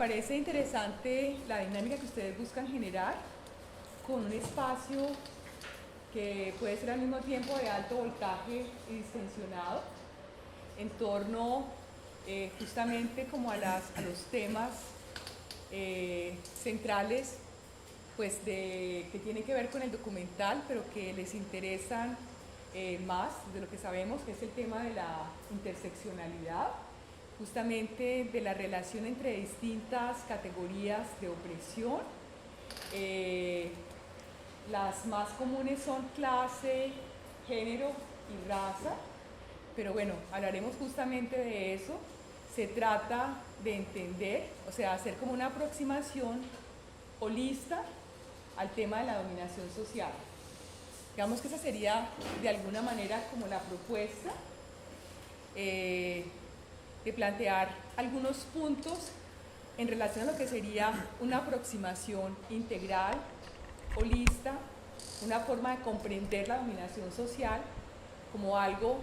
parece interesante la dinámica que ustedes buscan generar con un espacio que puede ser al mismo tiempo de alto voltaje y distensionado en torno justamente como a los temas centrales pues que tienen que ver con el documental, pero que les interesan más de lo que sabemos, que es el tema de la interseccionalidad, justamente de la relación entre distintas categorías de opresión. Las más comunes son clase, género y raza, pero bueno, hablaremos justamente de eso. Se trata de entender, o sea, hacer como una aproximación holista al tema de la dominación social. Digamos que esa sería de alguna manera como la propuesta de plantear algunos puntos en relación a lo que sería una aproximación integral, holista, una forma de comprender la dominación social como algo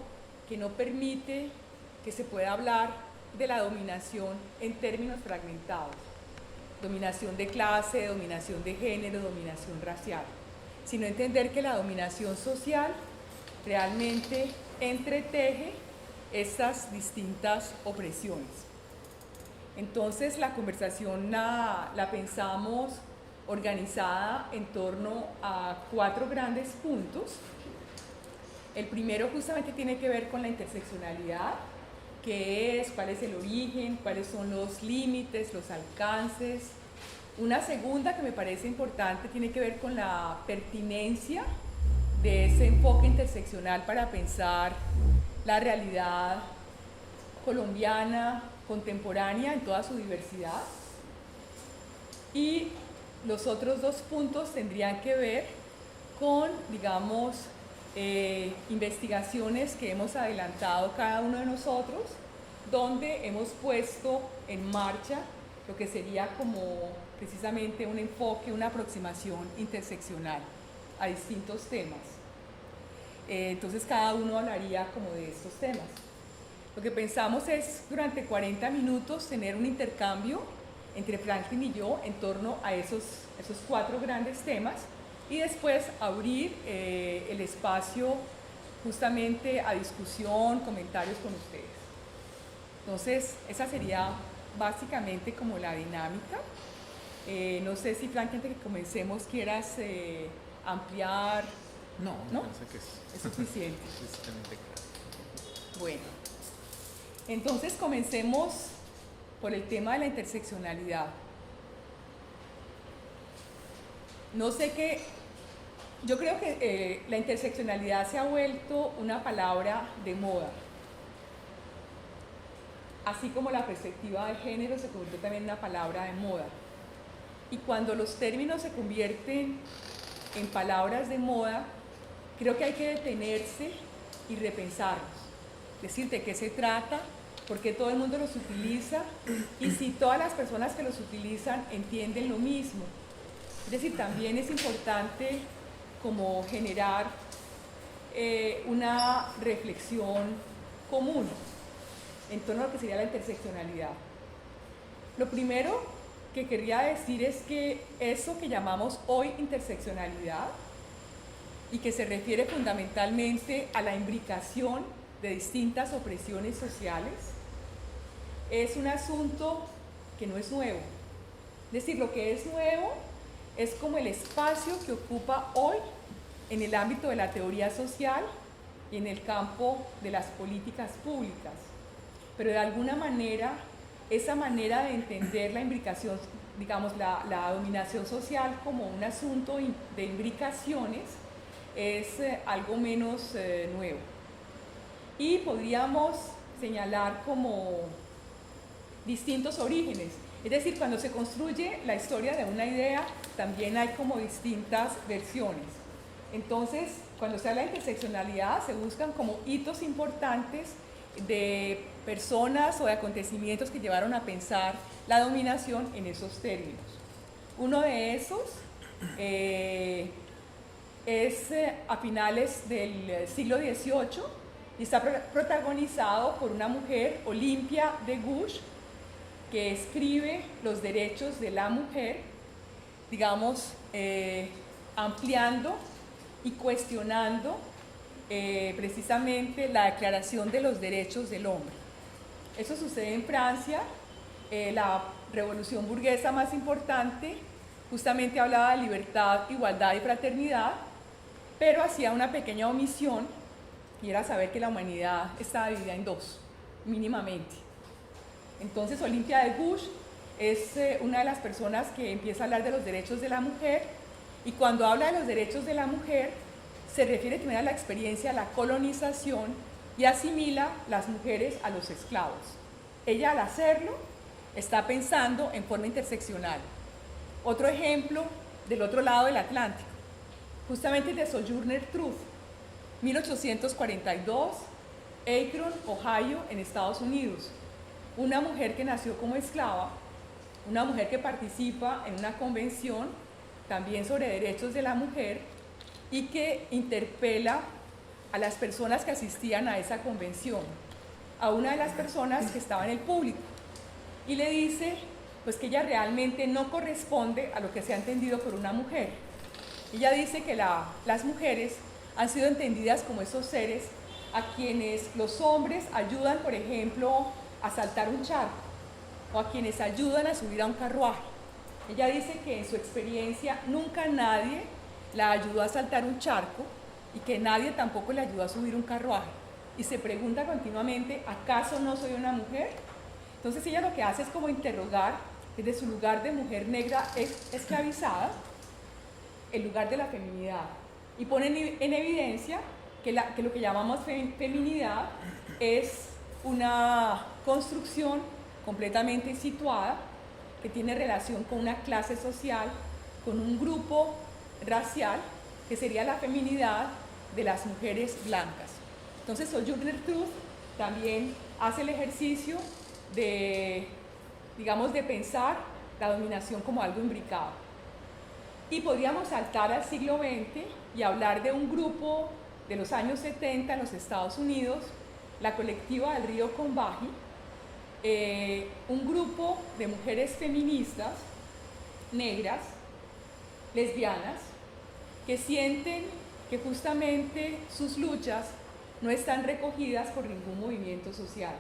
que no permite que se pueda hablar de la dominación en términos fragmentados. Dominación de clase, dominación de género, dominación racial, sino entender que la dominación social realmente entreteje estas distintas opresiones. Entonces la conversación la pensamos organizada en torno a 4 grandes puntos. El primero justamente tiene que ver con la interseccionalidad, qué es, cuál es el origen, cuáles son los límites, los alcances. Una segunda que me parece importante tiene que ver con la pertinencia de ese enfoque interseccional para pensar la realidad colombiana contemporánea en toda su diversidad. Y los otros 2 puntos tendrían que ver con, digamos, investigaciones que hemos adelantado cada uno de nosotros, donde hemos puesto en marcha lo que sería como precisamente un enfoque, una aproximación interseccional a distintos temas. Entonces cada uno hablaría como de estos temas. Lo que pensamos es durante 40 minutos tener un intercambio entre Franklin y yo en torno a esos 4 grandes temas y después abrir el espacio justamente a discusión, comentarios con ustedes. Entonces esa sería básicamente como la dinámica. No sé si Franklin, antes de que comencemos, quieras ampliar. No, pienso que es suficiente. suficientemente claro. Bueno, entonces comencemos por el tema de la interseccionalidad. No sé qué, yo creo que la interseccionalidad se ha vuelto una palabra de moda, así como la perspectiva de género se convirtió también en una palabra de moda. Y cuando los términos se convierten en palabras de moda, creo que hay que detenerse y repensarlos. Es decir, de qué se trata, por qué todo el mundo los utiliza y si todas las personas que los utilizan entienden lo mismo. Es decir, también es importante como generar una reflexión común en torno a lo que sería la interseccionalidad. Lo primero que querría decir es que eso que llamamos hoy interseccionalidad y que se refiere fundamentalmente a la imbricación de distintas opresiones sociales es un asunto que no es nuevo. Es decir, lo que es nuevo es como el espacio que ocupa hoy en el ámbito de la teoría social y en el campo de las políticas públicas. Pero de alguna manera, esa manera de entender la imbricación, digamos, la dominación social como un asunto de imbricaciones es algo menos nuevo. Y podríamos señalar como distintos orígenes. Es decir, cuando se construye la historia de una idea, también hay como distintas versiones. Entonces, cuando se habla de interseccionalidad, se buscan como hitos importantes de personas o de acontecimientos que llevaron a pensar la dominación en esos términos. Uno de esos es a finales del siglo XVIII y está protagonizado por una mujer, Olimpia de Gouges, que escribe los derechos de la mujer, digamos, ampliando y cuestionando precisamente la Declaración de los Derechos del Hombre. Eso sucede en Francia, la revolución burguesa más importante, justamente hablaba de libertad, igualdad y fraternidad, pero hacía una pequeña omisión, y era saber que la humanidad estaba dividida en dos, mínimamente. Entonces Olympia de Gouges es una de las personas que empieza a hablar de los derechos de la mujer, y cuando habla de los derechos de la mujer, se refiere también a la experiencia de la colonización y asimila las mujeres a los esclavos. Ella, al hacerlo, está pensando en forma interseccional. Otro ejemplo del otro lado del Atlántico, justamente de Sojourner Truth, 1842, Akron, Ohio, en Estados Unidos. Una mujer que nació como esclava, una mujer que participa en una convención también sobre derechos de la mujer y que interpela a las personas que asistían a esa convención, a una de las personas que estaba en el público, y le dice pues que ella realmente no corresponde a lo que se ha entendido por una mujer. Ella dice que las mujeres han sido entendidas como esos seres a quienes los hombres ayudan, por ejemplo, a saltar un charco, o a quienes ayudan a subir a un carruaje. Ella dice que en su experiencia nunca nadie la ayudó a saltar un charco y que nadie tampoco le ayudó a subir un carruaje. Y se pregunta continuamente, ¿acaso no soy una mujer? Entonces ella lo que hace es como interrogar desde su lugar de mujer negra esclavizada, el lugar de la feminidad, y pone en evidencia que lo que llamamos feminidad es una construcción completamente situada que tiene relación con una clase social, con un grupo racial, que sería la feminidad de las mujeres blancas. Entonces Sojourner Truth también hace el ejercicio de, digamos, de pensar la dominación como algo imbricado. Y podríamos saltar al siglo XX y hablar de un grupo de los años 70 en los Estados Unidos, la colectiva del río Combahee, un grupo de mujeres feministas, negras, lesbianas, que sienten que justamente sus luchas no están recogidas por ningún movimiento social,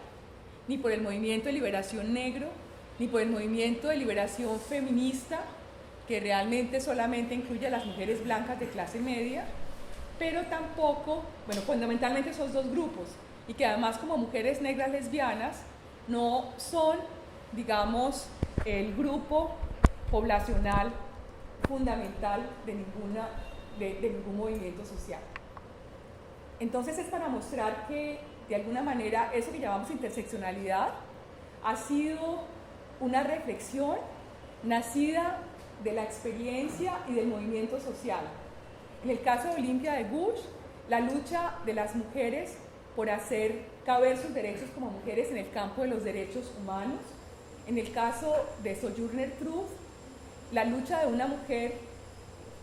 ni por el movimiento de liberación negro, ni por el movimiento de liberación feminista, que realmente solamente incluye a las mujeres blancas de clase media, pero tampoco, bueno, fundamentalmente esos dos grupos, y que además como mujeres negras lesbianas no son, digamos, el grupo poblacional fundamental de ningún movimiento social. Entonces es para mostrar que, de alguna manera, eso que llamamos interseccionalidad ha sido una reflexión nacida de la experiencia y del movimiento social. En el caso de Olympia de Gouges, la lucha de las mujeres por hacer caber sus derechos como mujeres en el campo de los derechos humanos. En el caso de Sojourner Truth, la lucha de una mujer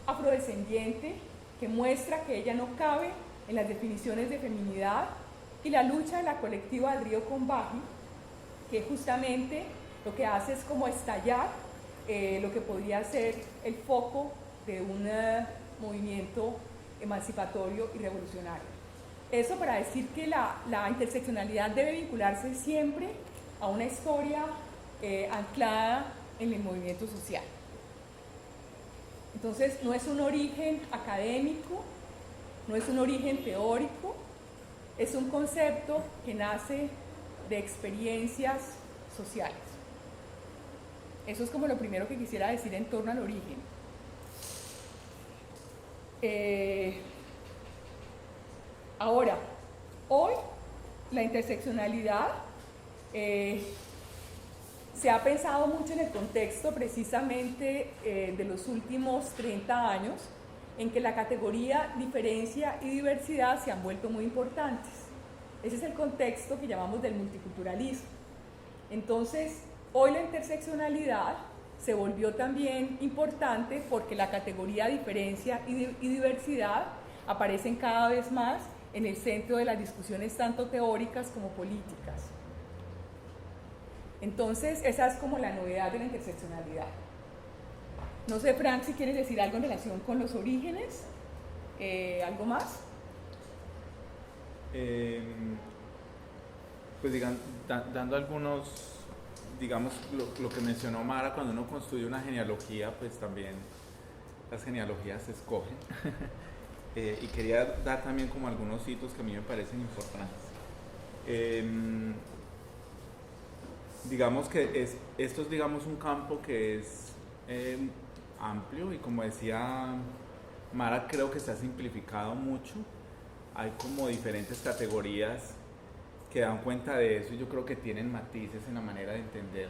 afrodescendiente que muestra que ella no cabe en las definiciones de feminidad, y la lucha de la colectiva del río Combahee, que justamente lo que hace es como estallar lo que podría ser el foco de un movimiento emancipatorio y revolucionario. Eso para decir que la interseccionalidad debe vincularse siempre a una historia anclada en el movimiento social. Entonces no es un origen académico, no es un origen teórico, es un concepto que nace de experiencias sociales. Eso es como lo primero que quisiera decir en torno al origen. Ahora, hoy la interseccionalidad se ha pensado mucho en el contexto precisamente de los últimos 30 años, en que la categoría diferencia y diversidad se han vuelto muy importantes. Ese es el contexto que llamamos del multiculturalismo. Entonces, hoy la interseccionalidad se volvió también importante porque la categoría diferencia y diversidad aparecen cada vez más en el centro de las discusiones tanto teóricas como políticas. Entonces, esa es como la novedad de la interseccionalidad. No sé, Frank, si quieres decir algo en relación con los orígenes, ¿algo más? Pues dando algunos, digamos, lo que mencionó Mara, cuando uno construye una genealogía, pues también las genealogías se escogen. Y quería dar también como algunos hitos que a mí me parecen importantes. Digamos que esto es, digamos, un campo que es amplio y, como decía Mara, creo que se ha simplificado mucho. Hay como diferentes categorías que dan cuenta de eso y yo creo que tienen matices en la manera de entender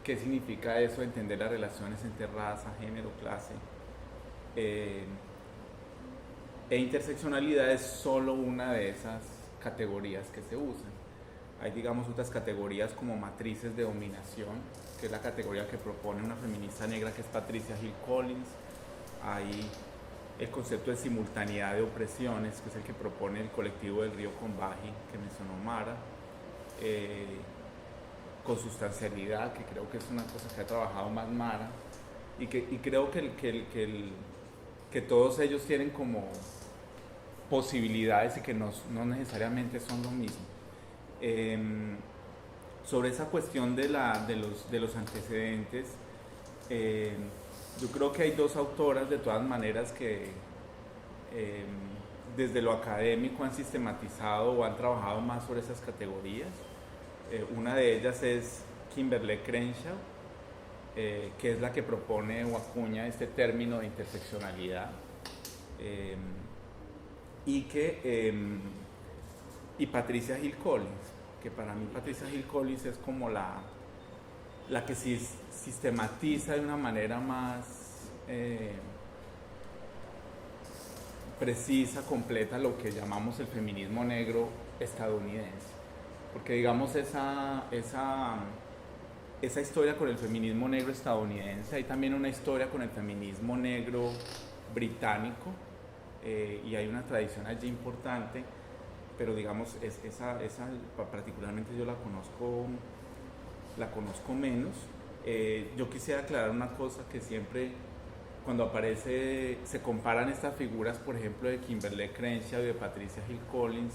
qué significa eso, entender las relaciones entre raza, género, clase. E interseccionalidad es solo una de esas categorías que se usan. Hay, digamos, otras categorías como matrices de dominación, que es la categoría que propone una feminista negra que es Patricia Hill Collins. Hay el concepto de simultaneidad de opresiones, que es el que propone el colectivo del Río Combahee, que mencionó Mara. Consustancialidad, que creo que es una cosa que ha trabajado más Mara, y creo que todos ellos tienen como posibilidades y que no necesariamente son lo mismo. Sobre esa cuestión de los antecedentes, yo creo que hay dos autoras de todas maneras que desde lo académico han sistematizado o han trabajado más sobre esas categorías. Una de ellas es Kimberlé Crenshaw, que es la que propone o acuña este término de interseccionalidad, y Patricia Hill Collins, que para mí Patricia Hill Collins es como la que sistematiza de una manera más precisa, completa, lo que llamamos el feminismo negro estadounidense. Porque, digamos, esa historia con el feminismo negro estadounidense, hay también una historia con el feminismo negro británico, y hay una tradición allí importante, pero, digamos, esa particularmente yo la conozco menos. Yo quisiera aclarar una cosa, que siempre cuando aparece, se comparan estas figuras, por ejemplo, de Kimberlé Crenshaw y de Patricia Hill Collins,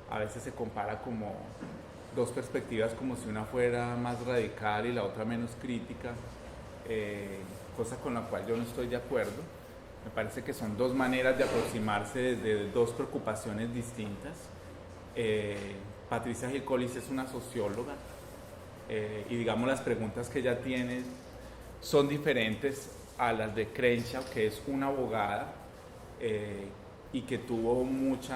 a veces se compara como dos perspectivas, como si una fuera más radical y la otra menos crítica, cosa con la cual yo no estoy de acuerdo. Me parece que son dos maneras de aproximarse desde dos preocupaciones distintas. Patricia Hill Collins es una socióloga, y, digamos, las preguntas que ella tiene son diferentes a las de Crenshaw, que es una abogada, y que tuvo mucho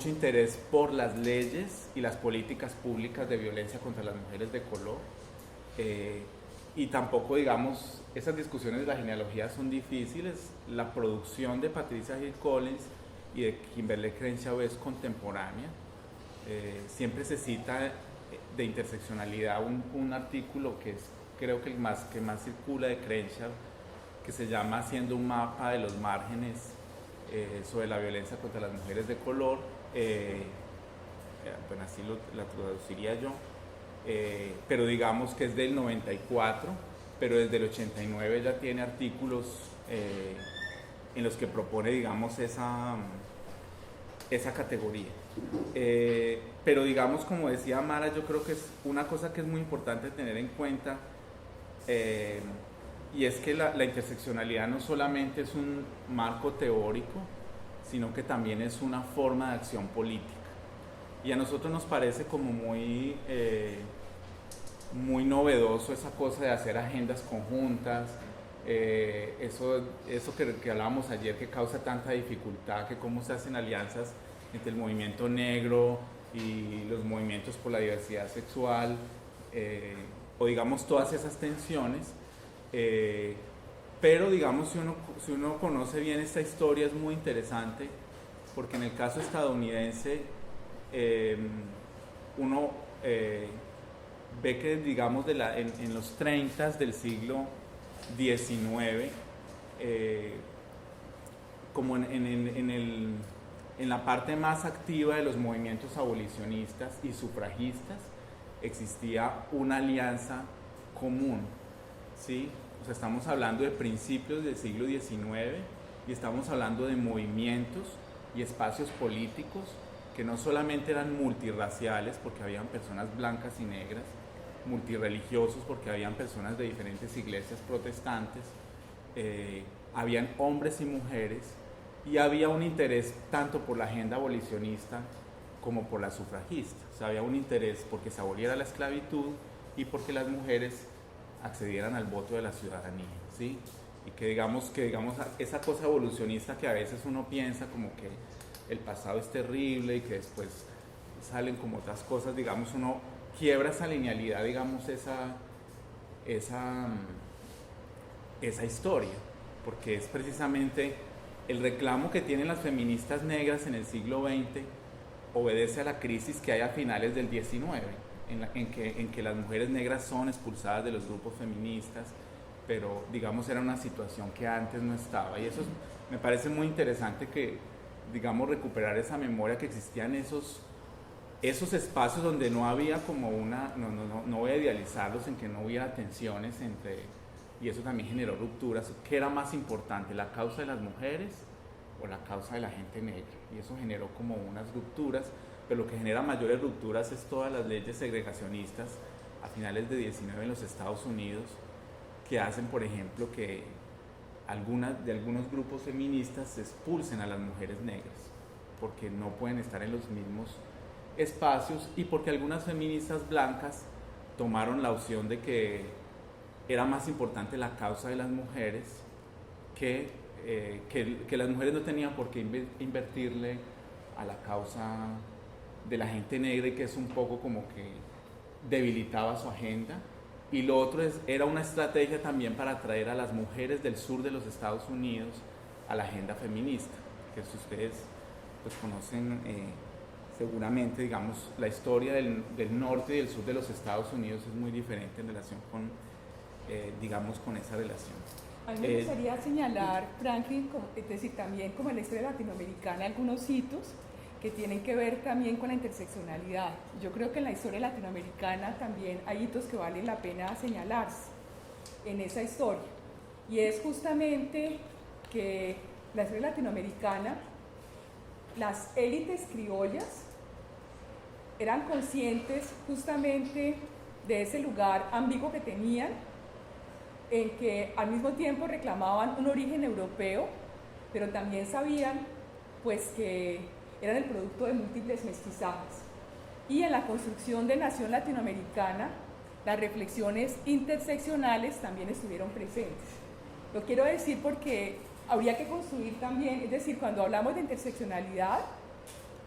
interés por las leyes y las políticas públicas de violencia contra las mujeres de color. Y tampoco, digamos, esas discusiones de la genealogía son difíciles. La producción de Patricia Hill Collins y de Kimberlé Crenshaw es contemporánea. Siempre se cita de interseccionalidad un artículo que es, creo que el que más circula, de Crenshaw, que se llama Haciendo un mapa de los márgenes sobre la violencia contra las mujeres de color. Bueno, así la traduciría yo. Pero digamos que es del 94, pero desde el 89 ya tiene artículos en los que propone, digamos, esa categoría. Pero, digamos, como decía Mara, yo creo que es una cosa que es muy importante tener en cuenta, y es que la interseccionalidad no solamente es un marco teórico, sino que también es una forma de acción política. Y a nosotros nos parece como muy novedoso esa cosa de hacer agendas conjuntas, eso que hablábamos ayer, que causa tanta dificultad, que cómo se hacen alianzas entre el movimiento negro y los movimientos por la diversidad sexual, o, digamos, todas esas tensiones. Pero, digamos, si uno conoce bien esta historia, es muy interesante, porque en el caso estadounidense, uno ve que, digamos, en los 30 del siglo XIX, como en en la parte más activa de los movimientos abolicionistas y sufragistas existía una alianza común, ¿sí? O sea, estamos hablando de principios del siglo XIX y estamos hablando de movimientos y espacios políticos que no solamente eran multirraciales, porque habían personas blancas y negras, multirreligiosos, porque habían personas de diferentes iglesias protestantes, habían hombres y mujeres, y había un interés tanto por la agenda abolicionista como por la sufragista. O sea, había un interés porque se aboliera la esclavitud y porque las mujeres accedieran al voto de la ciudadanía, ¿sí? Y que digamos esa cosa evolucionista que a veces uno piensa como que el pasado es terrible y que después salen como otras cosas, digamos, uno quiebra esa linealidad, digamos, esa historia, porque es precisamente el reclamo que tienen las feministas negras en el siglo XX obedece a la crisis que hay a finales del XIX, en que las mujeres negras son expulsadas de los grupos feministas, pero digamos era una situación que antes no estaba, y eso me parece muy interesante que, digamos, recuperar esa memoria que existían esos espacios donde no había como no voy a idealizarlos, en que no hubiera tensiones entre, y eso también generó rupturas. ¿Qué era más importante, la causa de las mujeres o la causa de la gente negra? Y eso generó como unas rupturas, pero lo que genera mayores rupturas es todas las leyes segregacionistas a finales de 19 en los Estados Unidos, que hacen, por ejemplo, que algunos grupos feministas se expulsen a las mujeres negras, porque no pueden estar en los mismos espacios, y porque algunas feministas blancas tomaron la opción de que era más importante la causa de las mujeres, que las mujeres no tenían por qué invertirle a la causa de la gente negra, y que es un poco como que debilitaba su agenda. Y lo otro era una estrategia también para atraer a las mujeres del sur de los Estados Unidos a la agenda feminista, que si ustedes pues conocen seguramente, digamos, la historia del norte y del sur de los Estados Unidos es muy diferente en relación con, digamos, con esa relación. A mí me gustaría señalar, Franklin, es decir, también como en la historia latinoamericana, algunos hitos que tienen que ver también con la interseccionalidad. Yo creo que en la historia latinoamericana también hay hitos que valen la pena señalarse en esa historia. Y es justamente que la historia latinoamericana, las élites criollas eran conscientes justamente de ese lugar ambiguo que tenían, en que al mismo tiempo reclamaban un origen europeo, pero también sabían pues que eran el producto de múltiples mestizajes. Y en la construcción de nación latinoamericana, las reflexiones interseccionales también estuvieron presentes. Lo quiero decir porque habría que construir también, es decir, cuando hablamos de interseccionalidad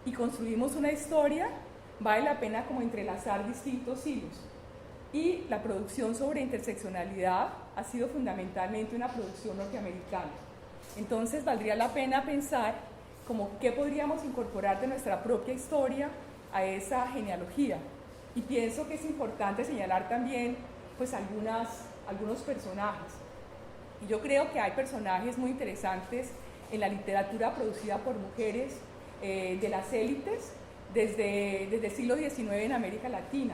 y construimos una historia, vale la pena como entrelazar distintos hilos. Y la producción sobre interseccionalidad ha sido fundamentalmente una producción norteamericana. Entonces valdría la pena pensar como qué podríamos incorporar de nuestra propia historia a esa genealogía. Y pienso que es importante señalar también pues algunos personajes. Y yo creo que hay personajes muy interesantes en la literatura producida por mujeres de las élites desde el siglo XIX en América Latina.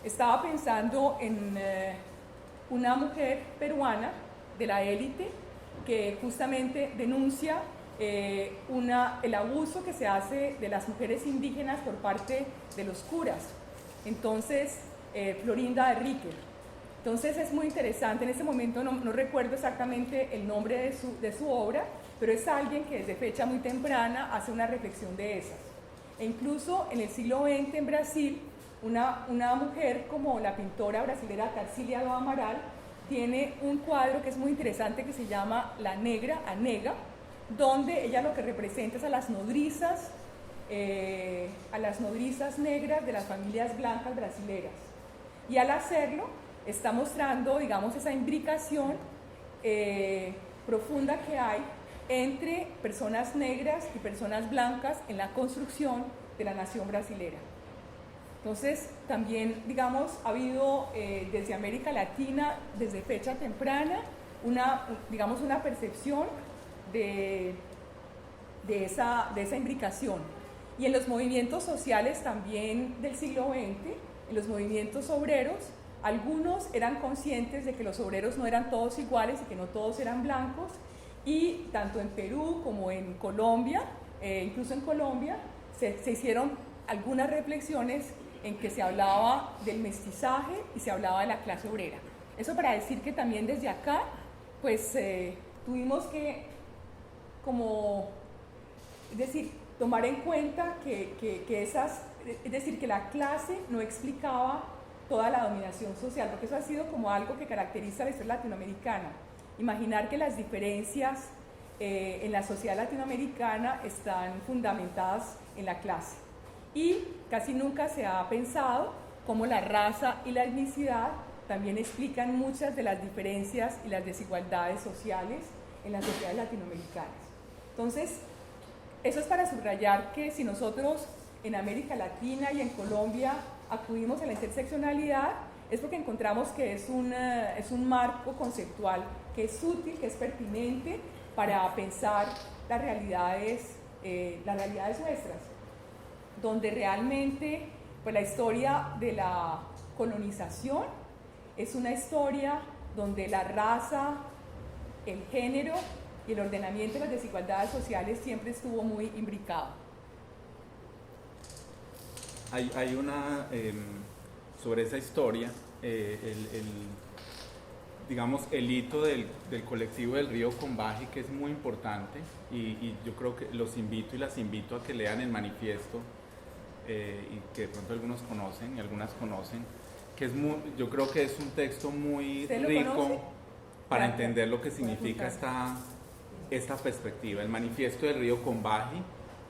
Estaba pensando en una mujer peruana de la élite que justamente denuncia el abuso que se hace de las mujeres indígenas por parte de los curas. Entonces, Florinda de Riquer. Entonces es muy interesante, en ese momento no recuerdo exactamente el nombre de su obra, pero es alguien que desde fecha muy temprana hace una reflexión de esas. E incluso en el siglo XX en Brasil, una mujer como la pintora brasilera Tarsília do Amaral tiene un cuadro que es muy interesante que se llama La Negra a Nega, donde ella lo que representa es a las nodrizas negras de las familias blancas brasileras. Y al hacerlo está mostrando, digamos, esa imbricación profunda que hay entre personas negras y personas blancas en la construcción de la nación brasilera. Entonces, también, digamos, ha habido desde América Latina, desde fecha temprana, una percepción de de esa imbricación. Y en los movimientos sociales también del siglo XX, en los movimientos obreros, algunos eran conscientes de que los obreros no eran todos iguales y que no todos eran blancos, y tanto en Perú como en Colombia, incluso en Colombia, se hicieron algunas reflexiones en que se hablaba del mestizaje y se hablaba de la clase obrera. Eso para decir que también desde acá, pues tuvimos que, es decir, tomar en cuenta que la clase no explicaba toda la dominación social, porque eso ha sido como algo que caracteriza a la historia latinoamericana. Imaginar que las diferencias en la sociedad latinoamericana están fundamentadas en la clase. Y casi nunca se ha pensado cómo la raza y la etnicidad también explican muchas de las diferencias y las desigualdades sociales en las sociedades latinoamericanas. Entonces, eso es para subrayar que si nosotros en América Latina y en Colombia acudimos a la interseccionalidad, es porque encontramos que es un marco conceptual que es útil, que es pertinente para pensar las realidades nuestras, donde realmente pues, la historia de la colonización es una historia donde la raza, el género y el ordenamiento de las desigualdades sociales siempre estuvo muy imbricado. Hay una, sobre esa historia, digamos, el hito del colectivo del Río Combahí, que es muy importante, y yo creo que los invito y las invito a que lean el manifiesto, y que de pronto algunos conocen y algunas conocen, que es yo creo que es un texto muy rico para entender lo que significa esta perspectiva. El manifiesto del Río Combahí,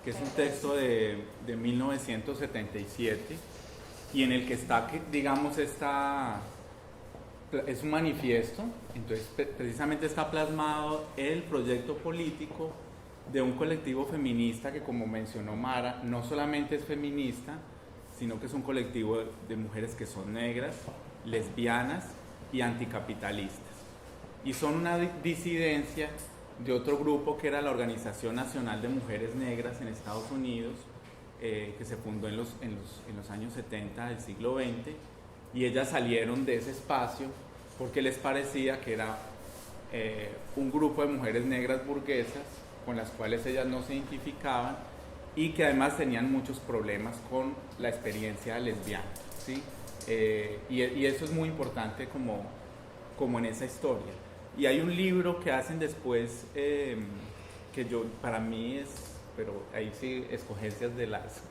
que es un texto de 1977, y en el que está, digamos, es un manifiesto, entonces precisamente está plasmado el proyecto político de un colectivo feminista que, como mencionó Mara, no solamente es feminista, sino que es un colectivo de mujeres que son negras, lesbianas y anticapitalistas. Y son una disidencia de otro grupo que era la Organización Nacional de Mujeres Negras en Estados Unidos, que se fundó en los años 70 del siglo XX, y ellas salieron de ese espacio porque les parecía que era un grupo de mujeres negras burguesas con las cuales ellas no se identificaban y que además tenían muchos problemas con la experiencia lesbiana, ¿sí? Y eso es muy importante como en esa historia. Y hay un libro que hacen después que para mí es, pero ahí sí, escogencias de los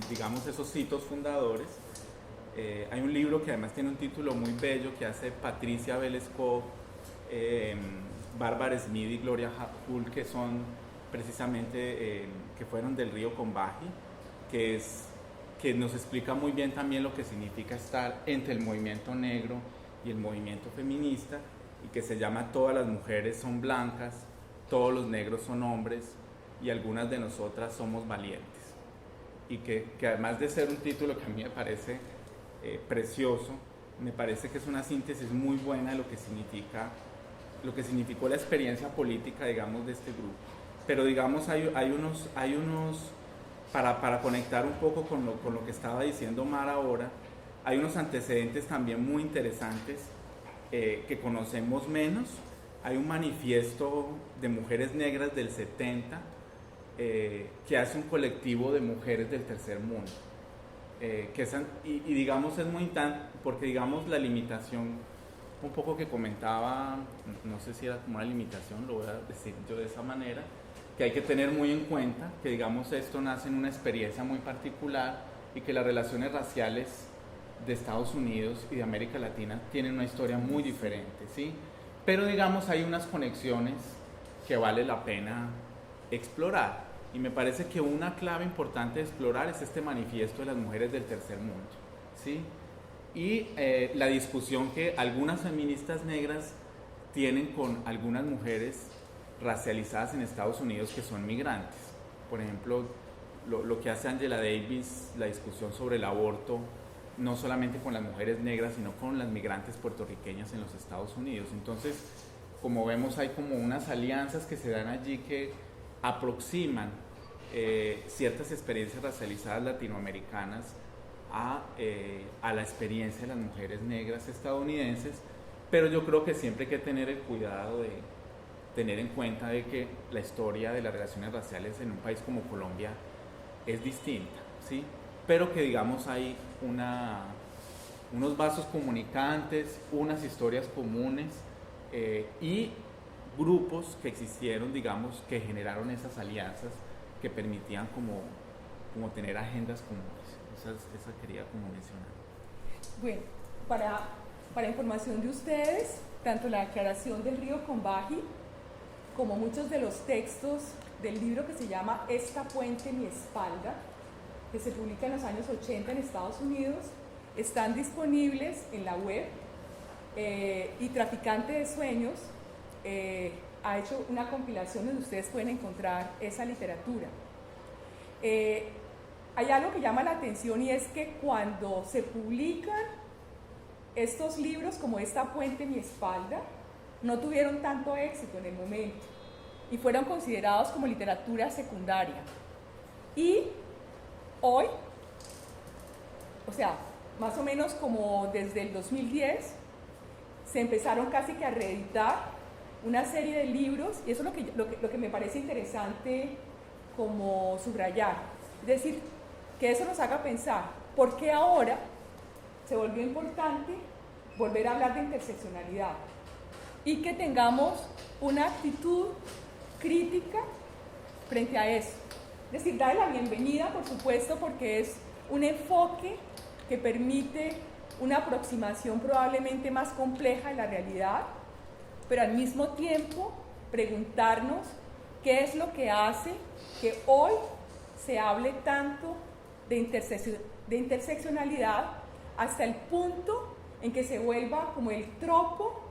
digamos, esos hitos fundadores. Hay un libro que además tiene un título muy bello que hace Patricia Vélez-Cobb, Bárbara Smith y Gloria Hull, que son precisamente, que fueron del Río Combahí, que nos explica muy bien también lo que significa estar entre el movimiento negro y el movimiento feminista, y que se llama Todas las mujeres son blancas, todos los negros son hombres y algunas de nosotras somos valientes. Y que además de ser un título que a mí me parece precioso, me parece que es una síntesis muy buena de lo que significó la experiencia política, digamos, de este grupo. Pero digamos, hay unos para conectar un poco con lo que estaba diciendo Mar ahora, hay unos antecedentes también muy interesantes que conocemos menos. Hay un manifiesto de mujeres negras del 70 que hace un colectivo de mujeres del tercer mundo. Y digamos es muy porque digamos la limitación un poco que comentaba, no sé si era como una limitación, lo voy a decir yo de esa manera, que hay que tener muy en cuenta que digamos esto nace en una experiencia muy particular y que las relaciones raciales de Estados Unidos y de América Latina tienen una historia muy diferente, ¿sí? Pero digamos hay unas conexiones que vale la pena explorar, y me parece que una clave importante de explorar es este manifiesto de las mujeres del tercer mundo, ¿sí? Y la discusión que algunas feministas negras tienen con algunas mujeres racializadas en Estados Unidos que son migrantes. Por ejemplo, lo que hace Angela Davis, la discusión sobre el aborto, no solamente con las mujeres negras, sino con las migrantes puertorriqueñas en los Estados Unidos. Entonces, como vemos, hay como unas alianzas que se dan allí que aproximan ciertas experiencias racializadas latinoamericanas a la experiencia de las mujeres negras estadounidenses, pero yo creo que siempre hay que tener el cuidado de tener en cuenta de que la historia de las relaciones raciales en un país como Colombia es distinta, ¿sí? Pero que digamos hay unos vasos comunicantes, unas historias comunes y grupos que existieron, digamos, que generaron esas alianzas que permitían como tener agendas comunes. Esa quería como mencionar. Bueno, para información de ustedes, tanto la declaración del río Combahee como muchos de los textos del libro que se llama Esta puente mi espalda, que se publica en los años 80 en Estados Unidos, están disponibles en la web y Traficante de Sueños ha hecho una compilación donde ustedes pueden encontrar esa literatura. Hay algo que llama la atención y es que cuando se publican estos libros como Esta puente mi espalda, no tuvieron tanto éxito en el momento y fueron considerados como literatura secundaria. Y hoy, o sea, más o menos como desde el 2010, se empezaron casi que a reeditar una serie de libros, y eso es lo que me parece interesante como subrayar. Es decir, que eso nos haga pensar, ¿por qué ahora se volvió importante volver a hablar de interseccionalidad? Y que tengamos una actitud crítica frente a eso. Es decir, darle la bienvenida, por supuesto, porque es un enfoque que permite una aproximación probablemente más compleja de la realidad, pero al mismo tiempo preguntarnos qué es lo que hace que hoy se hable tanto de interseccionalidad hasta el punto en que se vuelva como el tropo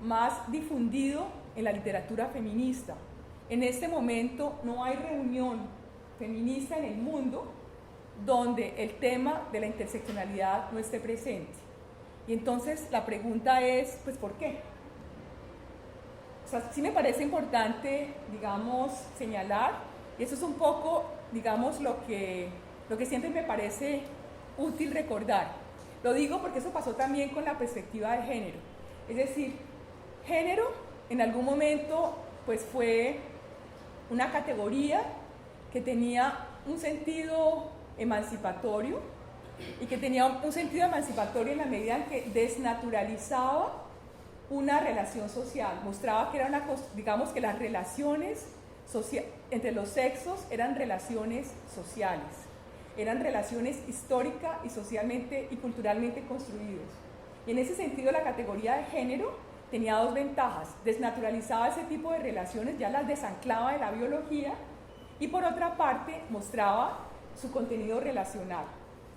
más difundido en la literatura feminista. En este momento no hay reunión feminista en el mundo donde el tema de la interseccionalidad no esté presente. Y entonces la pregunta es, pues, ¿por qué? O sea, sí me parece importante, digamos, señalar, y eso es un poco, digamos, lo que siempre me parece útil recordar. Lo digo porque eso pasó también con la perspectiva de género. Es decir, género en algún momento pues fue una categoría que tenía un sentido emancipatorio y que tenía un sentido emancipatorio en la medida en que desnaturalizaba una relación social, mostraba que era una cosa, digamos que las relaciones entre los sexos eran relaciones sociales, eran relaciones históricas y socialmente y culturalmente construidas. Y en ese sentido la categoría de género tenía dos ventajas: desnaturalizaba ese tipo de relaciones, ya las desanclaba de la biología, y por otra parte mostraba su contenido relacional.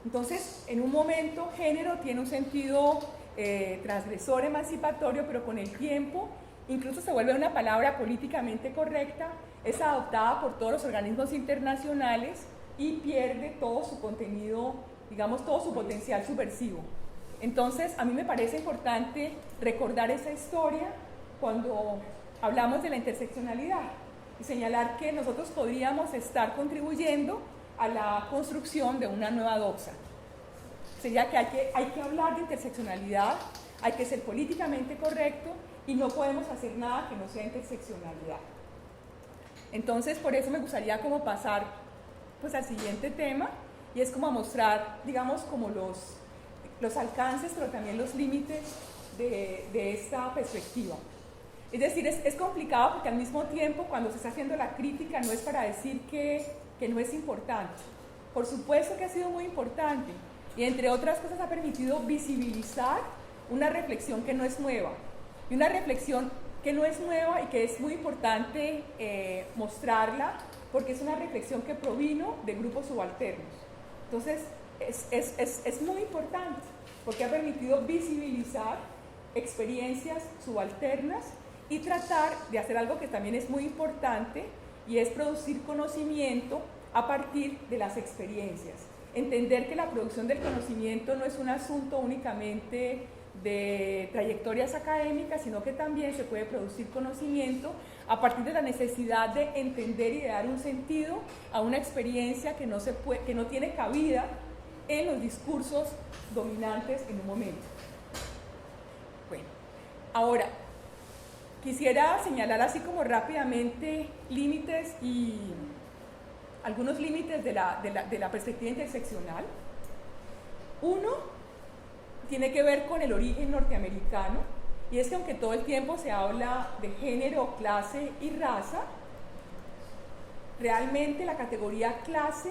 Entonces, en un momento, género tiene un sentido transgresor, emancipatorio, pero con el tiempo incluso se vuelve una palabra políticamente correcta, es adoptada por todos los organismos internacionales y pierde todo su contenido, digamos, todo su potencial subversivo. Entonces, a mí me parece importante recordar esa historia cuando hablamos de la interseccionalidad y señalar que nosotros podríamos estar contribuyendo a la construcción de una nueva doxa. Sería que hay que hablar de interseccionalidad, hay que ser políticamente correcto y no podemos hacer nada que no sea interseccionalidad. Entonces, por eso me gustaría como pasar pues al siguiente tema, y es como a mostrar, digamos, como los alcances, pero también los límites de esta perspectiva. Es decir, es complicado porque al mismo tiempo, cuando se está haciendo la crítica, no es para decir que no es importante. Por supuesto que ha sido muy importante, y entre otras cosas ha permitido visibilizar una reflexión que no es nueva, y una reflexión que no es nueva y que es muy importante mostrarla, porque es una reflexión que provino de grupos subalternos. Entonces, es muy importante, porque ha permitido visibilizar experiencias subalternas y tratar de hacer algo que también es muy importante, y es producir conocimiento a partir de las experiencias. Entender que la producción del conocimiento no es un asunto únicamente de trayectorias académicas, sino que también se puede producir conocimiento a partir de la necesidad de entender y de dar un sentido a una experiencia que no tiene cabida en los discursos dominantes en un momento. Bueno, ahora, quisiera señalar así como rápidamente límites y algunos límites de la perspectiva interseccional. Uno tiene que ver con el origen norteamericano, y es que aunque todo el tiempo se habla de género, clase y raza, realmente la categoría clase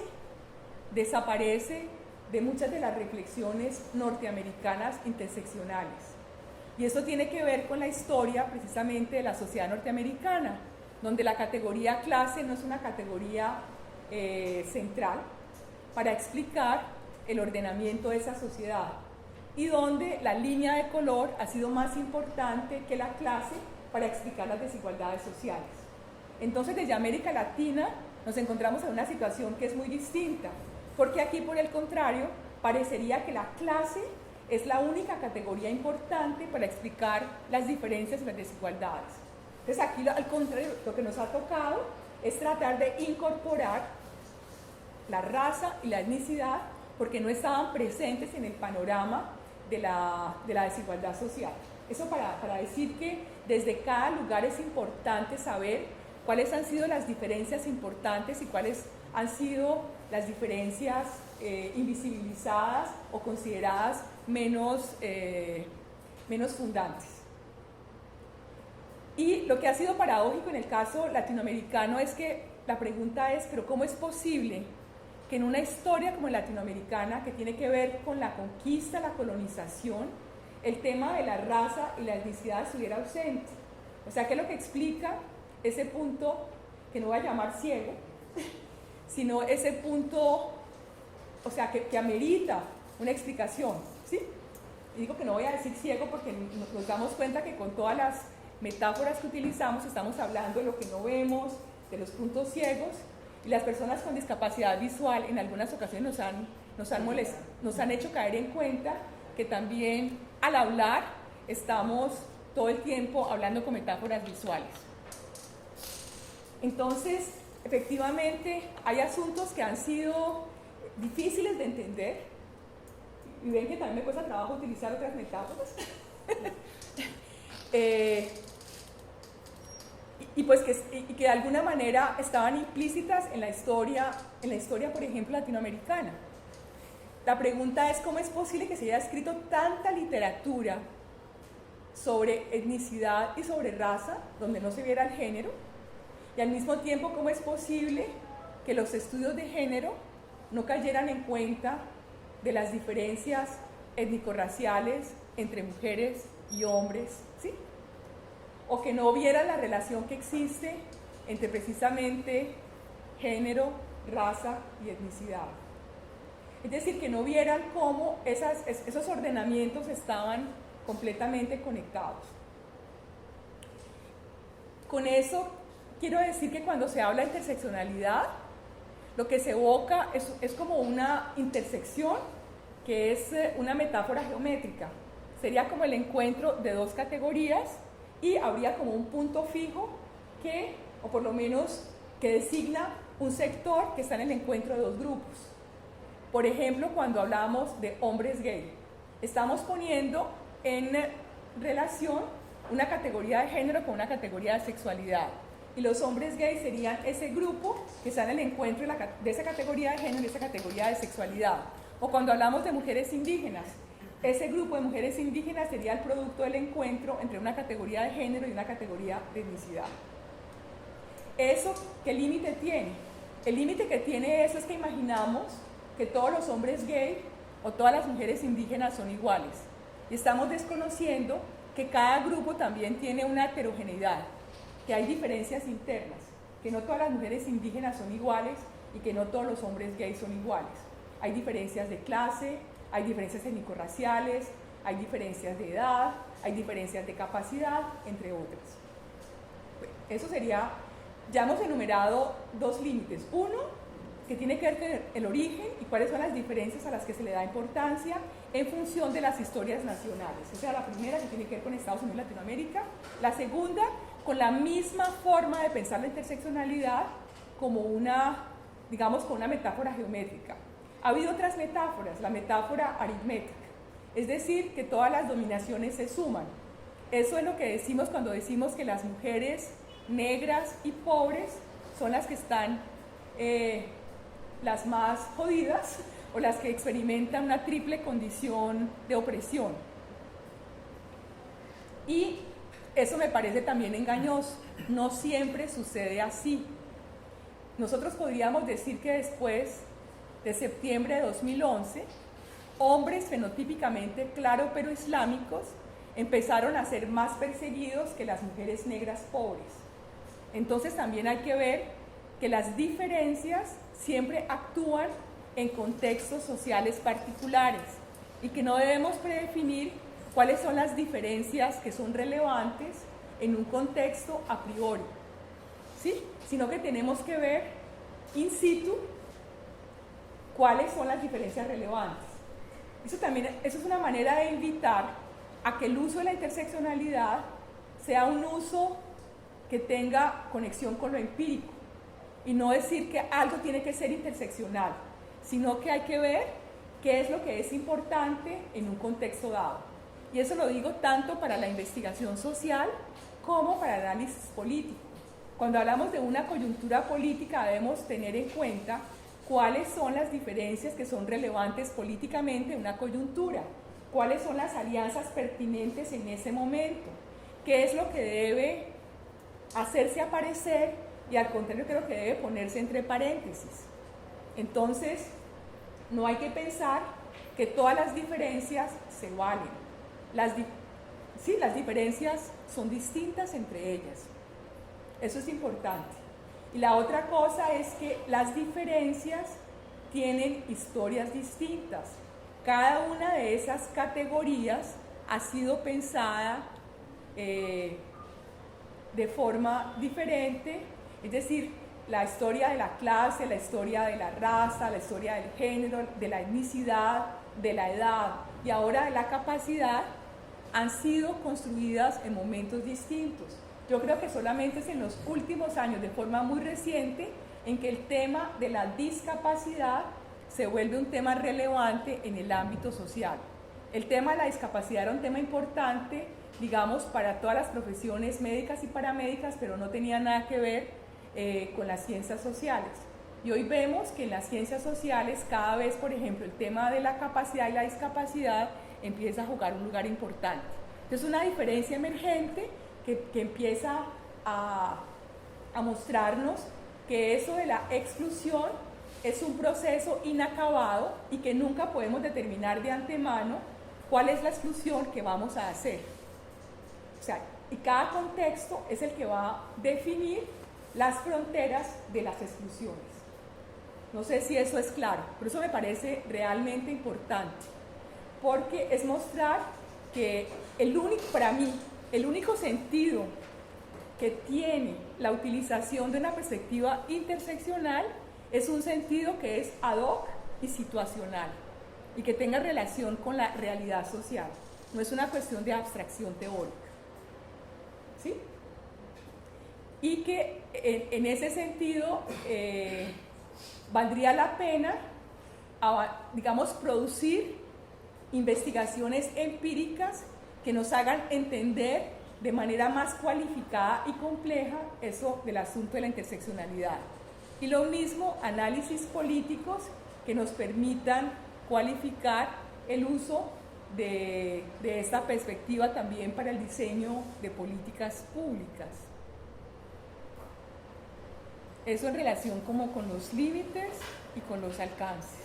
desaparece de muchas de las reflexiones norteamericanas interseccionales. Y eso tiene que ver con la historia precisamente de la sociedad norteamericana, donde la categoría clase no es una categoría central para explicar el ordenamiento de esa sociedad, y donde la línea de color ha sido más importante que la clase para explicar las desigualdades sociales. Entonces, desde América Latina nos encontramos en una situación que es muy distinta, porque aquí, por el contrario, parecería que la clase es la única categoría importante para explicar las diferencias y las desigualdades. Entonces, aquí, al contrario, lo que nos ha tocado es tratar de incorporar la raza y la etnicidad, porque no estaban presentes en el panorama de la desigualdad social. Eso para decir que desde cada lugar es importante saber cuáles han sido las diferencias importantes y cuáles han sido las diferencias invisibilizadas o consideradas menos fundantes. Y lo que ha sido paradójico en el caso latinoamericano es que la pregunta es, ¿pero cómo es posible que en una historia como la latinoamericana, que tiene que ver con la conquista, la colonización, el tema de la raza y la etnicidad estuviera ausente? O sea, ¿qué es lo que explica ese punto que no voy a llamar ciego, sino ese punto, o sea, que amerita una explicación, ¿sí? Y digo que no voy a decir ciego porque nos damos cuenta que con todas las metáforas que utilizamos estamos hablando de lo que no vemos, de los puntos ciegos, y las personas con discapacidad visual en algunas ocasiones nos han hecho caer en cuenta que también al hablar estamos todo el tiempo hablando con metáforas visuales. Entonces, efectivamente, hay asuntos que han sido difíciles de entender, y ven que también me cuesta trabajo utilizar otras metáforas. Y que de alguna manera estaban implícitas en la historia, por ejemplo, latinoamericana. La pregunta es, ¿cómo es posible que se haya escrito tanta literatura sobre etnicidad y sobre raza, donde no se viera el género? Y al mismo tiempo, ¿cómo es posible que los estudios de género no cayeran en cuenta de las diferencias étnico-raciales entre mujeres y hombres, ¿sí? O que no vieran la relación que existe entre precisamente género, raza y etnicidad. Es decir, que no vieran cómo esos ordenamientos estaban completamente conectados. Con eso quiero decir que cuando se habla de interseccionalidad, lo que se evoca es como una intersección que es una metáfora geométrica. Sería como el encuentro de dos categorías y habría como un punto fijo que, o por lo menos que designa un sector que está en el encuentro de dos grupos. Por ejemplo, cuando hablamos de hombres gay, estamos poniendo en relación una categoría de género con una categoría de sexualidad. Y los hombres gays serían ese grupo que está en el encuentro de esa categoría de género y esa categoría de sexualidad. O cuando hablamos de mujeres indígenas, ese grupo de mujeres indígenas sería el producto del encuentro entre una categoría de género y una categoría de etnicidad. ¿Eso qué límite tiene? El límite que tiene eso es que imaginamos que todos los hombres gay o todas las mujeres indígenas son iguales. Y estamos desconociendo que cada grupo también tiene una heterogeneidad, que hay diferencias internas, que no todas las mujeres indígenas son iguales y que no todos los hombres gays son iguales. Hay diferencias de clase, hay diferencias étnico-raciales, hay diferencias de edad, hay diferencias de capacidad, entre otras. Bueno, eso sería, ya hemos enumerado dos límites. Uno, que tiene que ver con el origen y cuáles son las diferencias a las que se le da importancia en función de las historias nacionales. Esa es la primera, que tiene que ver con Estados Unidos y Latinoamérica. La segunda, con la misma forma de pensar la interseccionalidad como una, digamos, con una metáfora geométrica. Ha habido otras metáforas, la metáfora aritmética, es decir, que todas las dominaciones se suman. Eso es lo que decimos cuando decimos que las mujeres negras y pobres son las que están las más jodidas o las que experimentan una triple condición de opresión. Y eso me parece también engañoso, no siempre sucede así. Nosotros podríamos decir que después de septiembre de 2011, hombres fenotípicamente claro pero islámicos empezaron a ser más perseguidos que las mujeres negras pobres. Entonces también hay que ver que las diferencias siempre actúan en contextos sociales particulares y que no debemos predefinir cuáles son las diferencias que son relevantes en un contexto a priori, ¿sí? Sino que tenemos que ver in situ cuáles son las diferencias relevantes. Eso es una manera de invitar a que el uso de la interseccionalidad sea un uso que tenga conexión con lo empírico y no decir que algo tiene que ser interseccional, sino que hay que ver qué es lo que es importante en un contexto dado. Y eso lo digo tanto para la investigación social como para el análisis político. Cuando hablamos de una coyuntura política debemos tener en cuenta cuáles son las diferencias que son relevantes políticamente en una coyuntura, cuáles son las alianzas pertinentes en ese momento, qué es lo que debe hacerse aparecer y al contrario qué es lo que debe ponerse entre paréntesis. Entonces, no hay que pensar que todas las diferencias se valen. Las diferencias son distintas entre ellas. Eso es importante. Y la otra cosa es que las diferencias tienen historias distintas. Cada una de esas categorías ha sido pensada de forma diferente, es decir, la historia de la clase, la historia de la raza, la historia del género, de la etnicidad, de la edad y ahora de la capacidad han sido construidas en momentos distintos. Yo creo que solamente es en los últimos años, de forma muy reciente, en que el tema de la discapacidad se vuelve un tema relevante en el ámbito social. El tema de la discapacidad era un tema importante, digamos, para todas las profesiones médicas y paramédicas, pero no tenía nada que ver con las ciencias sociales. Y hoy vemos que en las ciencias sociales cada vez, por ejemplo, el tema de la capacidad y la discapacidad empieza a jugar un lugar importante. Entonces, una diferencia emergente que empieza a mostrarnos que eso de la exclusión es un proceso inacabado y que nunca podemos determinar de antemano cuál es la exclusión que vamos a hacer. O sea, y cada contexto es el que va a definir las fronteras de las exclusiones. No sé si eso es claro, pero eso me parece realmente importante, porque es mostrar que para mí, el único sentido que tiene la utilización de una perspectiva interseccional es un sentido que es ad hoc y situacional y que tenga relación con la realidad social. No es una cuestión de abstracción teórica. ¿Sí? Y que en ese sentido valdría la pena, digamos, producir investigaciones empíricas que nos hagan entender de manera más cualificada y compleja eso del asunto de la interseccionalidad. Y lo mismo, análisis políticos que nos permitan cualificar el uso de esta perspectiva también para el diseño de políticas públicas. Eso en relación como con los límites y con los alcances.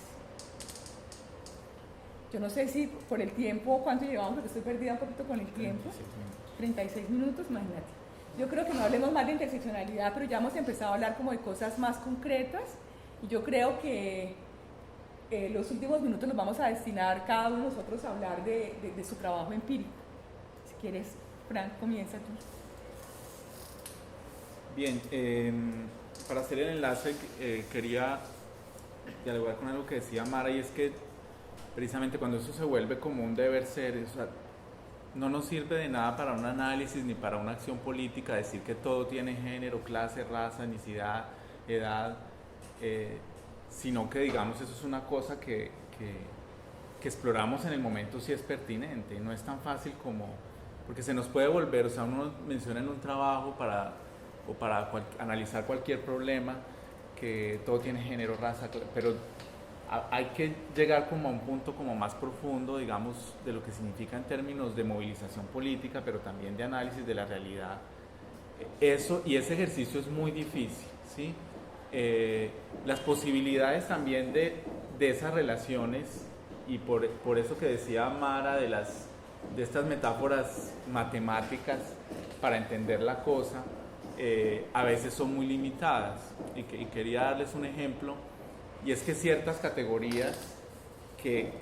Yo no sé si por el tiempo, ¿cuánto llevamos? Porque estoy perdida un poquito con el tiempo. 36 minutos, imagínate. Yo creo que no hablemos más de interseccionalidad, pero ya hemos empezado a hablar como de cosas más concretas y yo creo que los últimos minutos los vamos a destinar cada uno de nosotros a hablar de su trabajo empírico. Si quieres, Frank, comienza tú. Bien, para hacer el enlace quería dialogar con algo que decía Mara, y es que precisamente cuando eso se vuelve como un deber ser, o sea, no nos sirve de nada para un análisis ni para una acción política decir que todo tiene género, clase, raza, etnicidad, edad, sino que digamos eso es una cosa que exploramos en el momento si es pertinente. No es tan fácil como, porque se nos puede volver, o sea, uno menciona en un trabajo para analizar cualquier problema que todo tiene género, raza, pero hay que llegar como a un punto como más profundo, digamos, de lo que significa en términos de movilización política, pero también de análisis de la realidad. Eso, y ese ejercicio es muy difícil, ¿sí? Las posibilidades también de esas relaciones, y por eso que decía Mara de estas metáforas matemáticas para entender la cosa, a veces son muy limitadas, y quería darles un ejemplo, y es que ciertas categorías que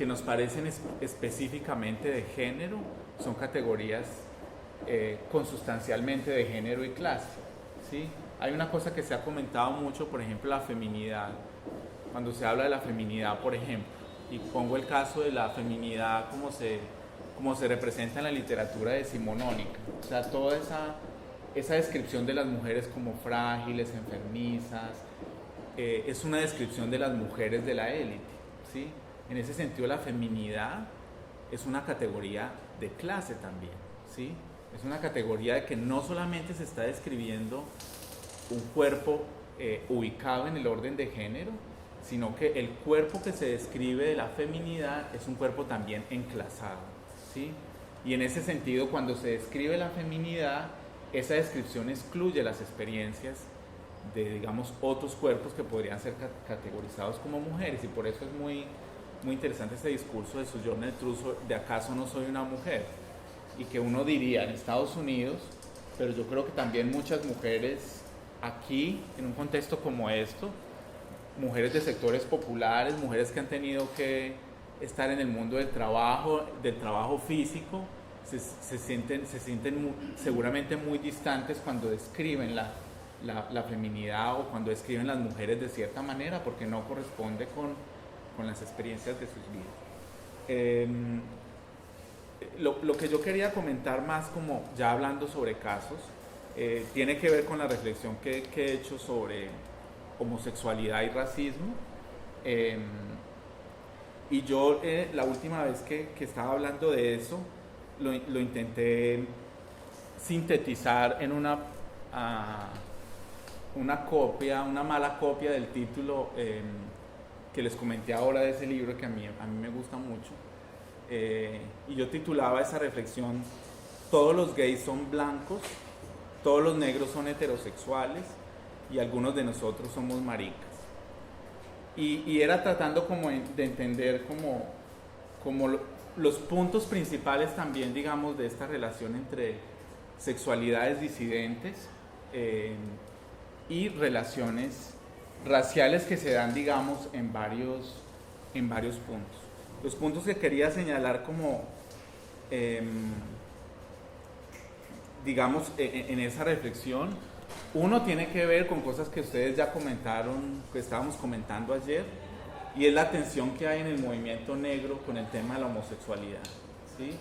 nos parecen específicamente de género son categorías consustancialmente de género y clase, ¿sí? Hay una cosa que se ha comentado mucho, por ejemplo, la feminidad. Cuando se habla de la feminidad, por ejemplo, y pongo el caso de la feminidad como se representa en la literatura decimonónica, o sea, toda esa descripción de las mujeres como frágiles, enfermizas, es una descripción de las mujeres de la élite, ¿sí? En ese sentido, la feminidad es una categoría de clase también, ¿sí? Es una categoría de que no solamente se está describiendo un cuerpo ubicado en el orden de género, sino que el cuerpo que se describe de la feminidad es un cuerpo también enclasado, ¿sí? Y en ese sentido, cuando se describe la feminidad, esa descripción excluye las experiencias de, digamos, otros cuerpos que podrían ser categorizados como mujeres, y por eso es muy, muy interesante este discurso de Sojourner Truth de ¿acaso no soy una mujer? Y que uno diría en Estados Unidos, pero yo creo que también muchas mujeres aquí, en un contexto como esto, mujeres de sectores populares, mujeres que han tenido que estar en el mundo del trabajo físico, se sienten seguramente muy distantes cuando describen la feminidad o cuando describen las mujeres de cierta manera, porque no corresponde con las experiencias de sus vidas. Lo que yo quería comentar más, como ya hablando sobre casos, tiene que ver con la reflexión que he hecho sobre homosexualidad y racismo. Y yo la última vez que estaba hablando de eso, lo intenté sintetizar en una mala copia del título que les comenté ahora de ese libro que a mí me gusta mucho. Y yo titulaba esa reflexión: todos los gays son blancos, todos los negros son heterosexuales y algunos de nosotros somos maricas. Y era tratando como de entender como los puntos principales también, digamos, de esta relación entre sexualidades disidentes y relaciones raciales que se dan, digamos, en varios puntos. Los puntos que quería señalar como, digamos, en esa reflexión, uno tiene que ver con cosas que ustedes ya comentaron, que estábamos comentando ayer, y es la tensión que hay en el movimiento negro con el tema de la homosexualidad, ¿sí?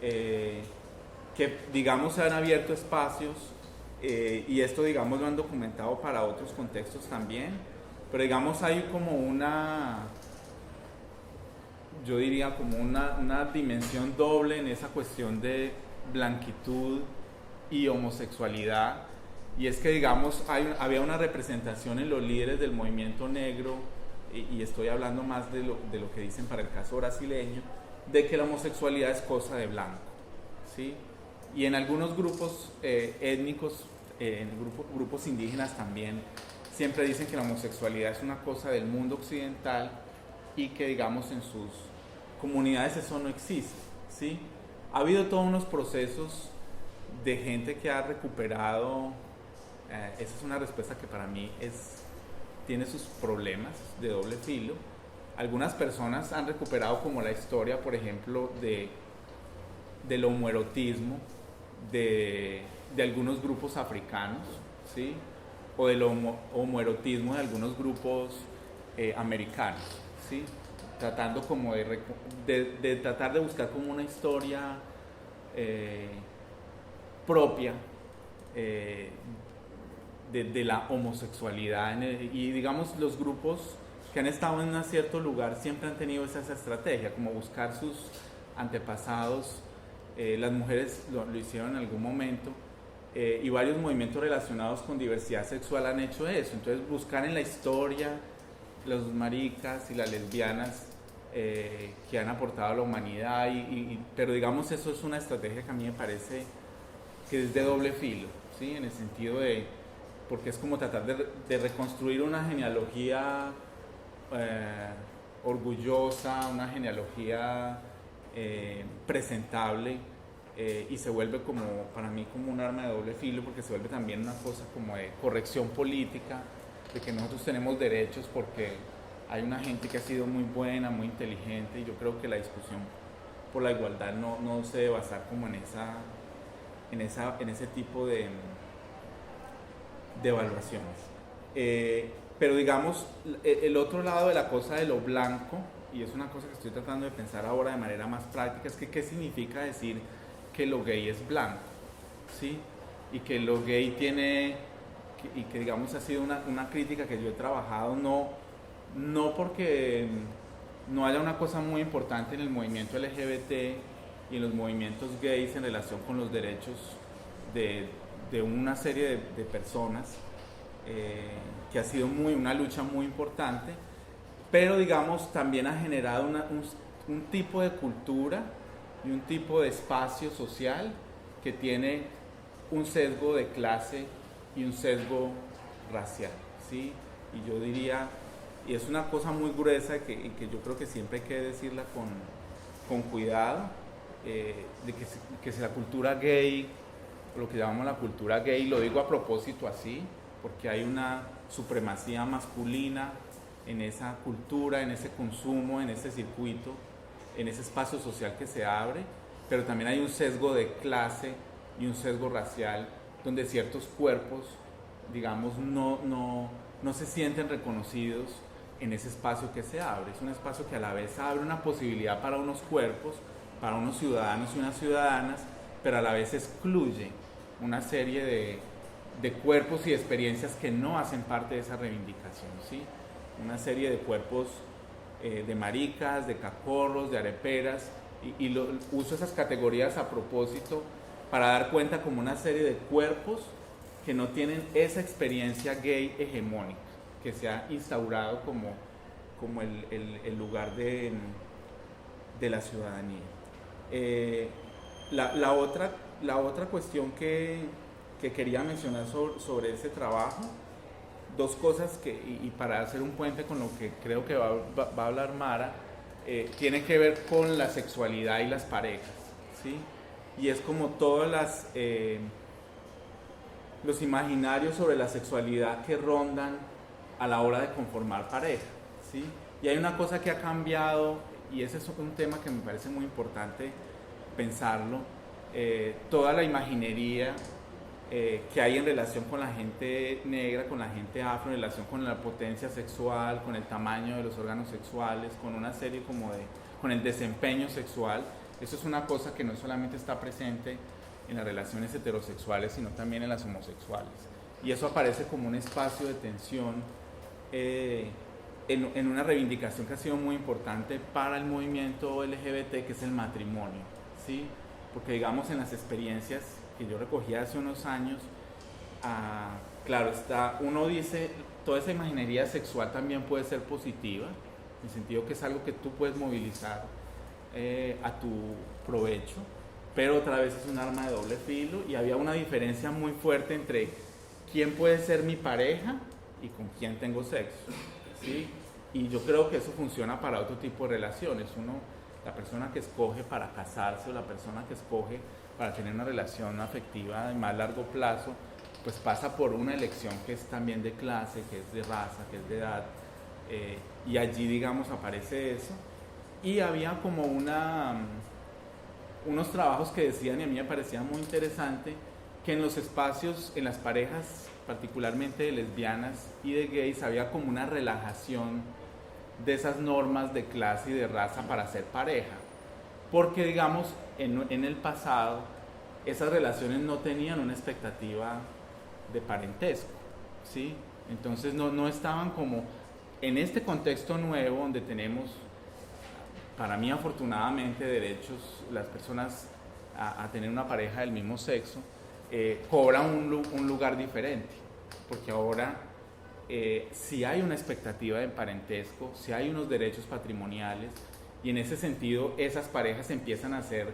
Que, digamos, se han abierto espacios, y esto, digamos, lo han documentado para otros contextos también, pero, digamos, hay como yo diría como una dimensión doble en esa cuestión de blanquitud y homosexualidad, y es que, digamos, había una representación en los líderes del movimiento negro, y estoy hablando más de lo que dicen para el caso brasileño, de que la homosexualidad es cosa de blanco, ¿sí? Y en algunos grupos étnicos, en grupos indígenas también, siempre dicen que la homosexualidad es una cosa del mundo occidental y que, digamos, en sus comunidades eso no existe, ¿sí? Ha habido todos unos procesos de gente que ha recuperado, esa es una respuesta que para mí tiene sus problemas de doble filo. Algunas personas han recuperado como la historia, por ejemplo, del homoerotismo de algunos grupos africanos, ¿sí? o del homoerotismo de algunos grupos americanos, ¿sí? Tratando como de tratar de buscar como una historia propia de la homosexualidad y digamos los grupos que han estado en un cierto lugar siempre han tenido esa estrategia, como buscar sus antepasados. Las mujeres lo hicieron en algún momento y varios movimientos relacionados con diversidad sexual han hecho eso. Entonces buscar en la historia los maricas y las lesbianas que han aportado a la humanidad, pero digamos eso es una estrategia que a mí me parece que es de doble filo, ¿sí? En el sentido de, porque es como tratar de reconstruir una genealogía orgullosa, una genealogía presentable, y se vuelve como, para mí, como un arma de doble filo, porque se vuelve también una cosa como de corrección política, de que nosotros tenemos derechos porque hay una gente que ha sido muy buena, muy inteligente, y yo creo que la discusión por la igualdad no se debe basar como en ese tipo de evaluaciones. Pero digamos, el otro lado de la cosa de lo blanco, y es una cosa que estoy tratando de pensar ahora de manera más práctica, es que qué significa decir que lo gay es blanco, ¿sí? Y que lo gay tiene, y que digamos ha sido una crítica que yo he trabajado, no porque no haya una cosa muy importante en el movimiento LGBT y en los movimientos gays en relación con los derechos de una serie de personas, que ha sido una lucha muy importante, pero digamos también ha generado un tipo de cultura y un tipo de espacio social que tiene un sesgo de clase y un sesgo racial, ¿sí? Y yo diría, y es una cosa muy gruesa y que yo creo que siempre hay que decirla con cuidado, de que si la cultura gay, lo que llamamos la cultura gay, lo digo a propósito así, porque hay una supremacía masculina en esa cultura, en ese consumo, en ese circuito, en ese espacio social que se abre, pero también hay un sesgo de clase y un sesgo racial donde ciertos cuerpos, digamos, no se sienten reconocidos en ese espacio que se abre. Es un espacio que a la vez abre una posibilidad para unos cuerpos, para unos ciudadanos y unas ciudadanas, pero a la vez excluye una serie de cuerpos y experiencias que no hacen parte de esa reivindicación, ¿sí? Una serie de cuerpos de maricas, de cacorros, de areperas, y uso esas categorías a propósito para dar cuenta como una serie de cuerpos que no tienen esa experiencia gay hegemónica, que se ha instaurado como el lugar de la ciudadanía. La otra cuestión que quería mencionar sobre ese trabajo, dos cosas y para hacer un puente con lo que creo que va a hablar Mara, tiene que ver con la sexualidad y las parejas, ¿sí? Y es como todos los imaginarios sobre la sexualidad que rondan a la hora de conformar pareja, ¿sí? Y hay una cosa que ha cambiado, y ese es un tema que me parece muy importante pensarlo, toda la imaginería que hay en relación con la gente negra, con la gente afro, en relación con la potencia sexual, con el tamaño de los órganos sexuales, con una serie con el desempeño sexual. Eso es una cosa que no solamente está presente en las relaciones heterosexuales, sino también en las homosexuales. Y eso aparece como un espacio de tensión en una reivindicación que ha sido muy importante para el movimiento LGBT, que es el matrimonio, ¿sí? Porque digamos en las experiencias que yo recogí hace unos años, claro, uno dice, toda esa imaginería sexual también puede ser positiva, en el sentido que es algo que tú puedes movilizar a tu provecho, pero otra vez es un arma de doble filo, y había una diferencia muy fuerte entre quién puede ser mi pareja y con quién tengo sexo, ¿sí? Y yo creo que eso funciona para otro tipo de relaciones. La persona que escoge para casarse o la persona que escoge para tener una relación afectiva de más largo plazo, pues pasa por una elección que es también de clase, que es de raza, que es de edad, y allí, digamos, aparece eso. Y había como unos trabajos que decían, y a mí me parecía muy interesante, que en los espacios, en las parejas particularmente de lesbianas y de gays, había como una relajación de esas normas de clase y de raza para ser pareja. Porque, digamos, en el pasado, esas relaciones no tenían una expectativa de parentesco, ¿sí? Entonces no estaban como en este contexto nuevo donde tenemos, para mí afortunadamente, derechos, las personas a tener una pareja del mismo sexo, cobran un lugar diferente, porque ahora sí hay una expectativa de parentesco, sí hay unos derechos patrimoniales, y en ese sentido esas parejas empiezan a ser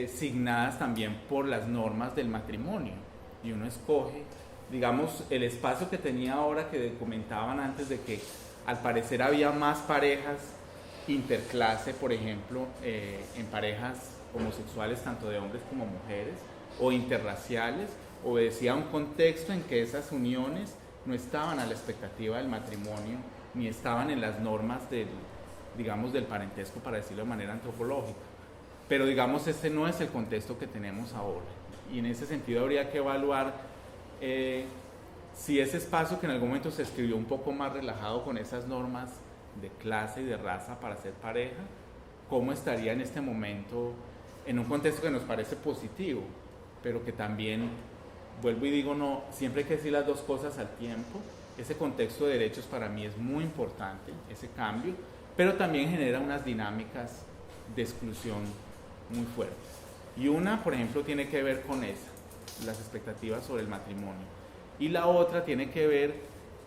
signadas también por las normas del matrimonio, y uno escoge, digamos, el espacio que tenía ahora, que comentaban antes de que al parecer había más parejas interclase, por ejemplo, en parejas homosexuales tanto de hombres como mujeres, o interraciales, obedecía a un contexto en que esas uniones no estaban a la expectativa del matrimonio, ni estaban en las normas del parentesco, para decirlo de manera antropológica. Pero digamos, este no es el contexto que tenemos ahora, y en ese sentido habría que evaluar si ese espacio que en algún momento se escribió un poco más relajado con esas normas de clase y de raza para ser pareja, cómo estaría en este momento en un contexto que nos parece positivo, pero que también, vuelvo y digo, no, siempre hay que decir las dos cosas al tiempo. Ese contexto de derechos para mí es muy importante, ese cambio, pero también genera unas dinámicas de exclusión muy fuertes. Y una, por ejemplo, tiene que ver con esa, las expectativas sobre el matrimonio. Y la otra tiene que ver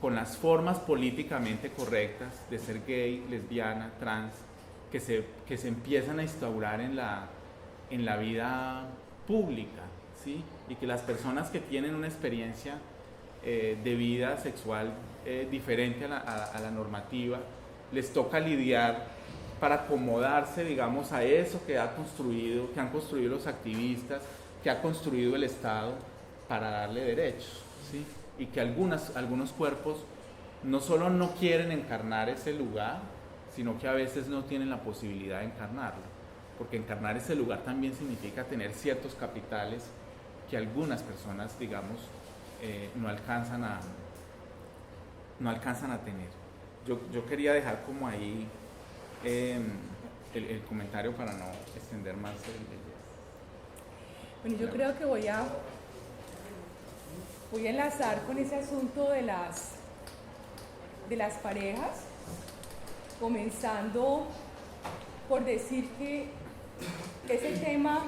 con las formas políticamente correctas de ser gay, lesbiana, trans, que se empiezan a instaurar en la vida pública, ¿sí? Y que las personas que tienen una experiencia de vida sexual diferente a la normativa, les toca lidiar para acomodarse, digamos, a eso que han construido los activistas, que ha construido el Estado para darle derechos, ¿sí? Y que algunos cuerpos no solo no quieren encarnar ese lugar, sino que a veces no tienen la posibilidad de encarnarlo, porque encarnar ese lugar también significa tener ciertos capitales que algunas personas, digamos, no alcanzan a tener. Yo quería dejar como ahí el comentario para no extender más Bueno, yo creo que voy a enlazar con ese asunto de las parejas, comenzando por decir que ese tema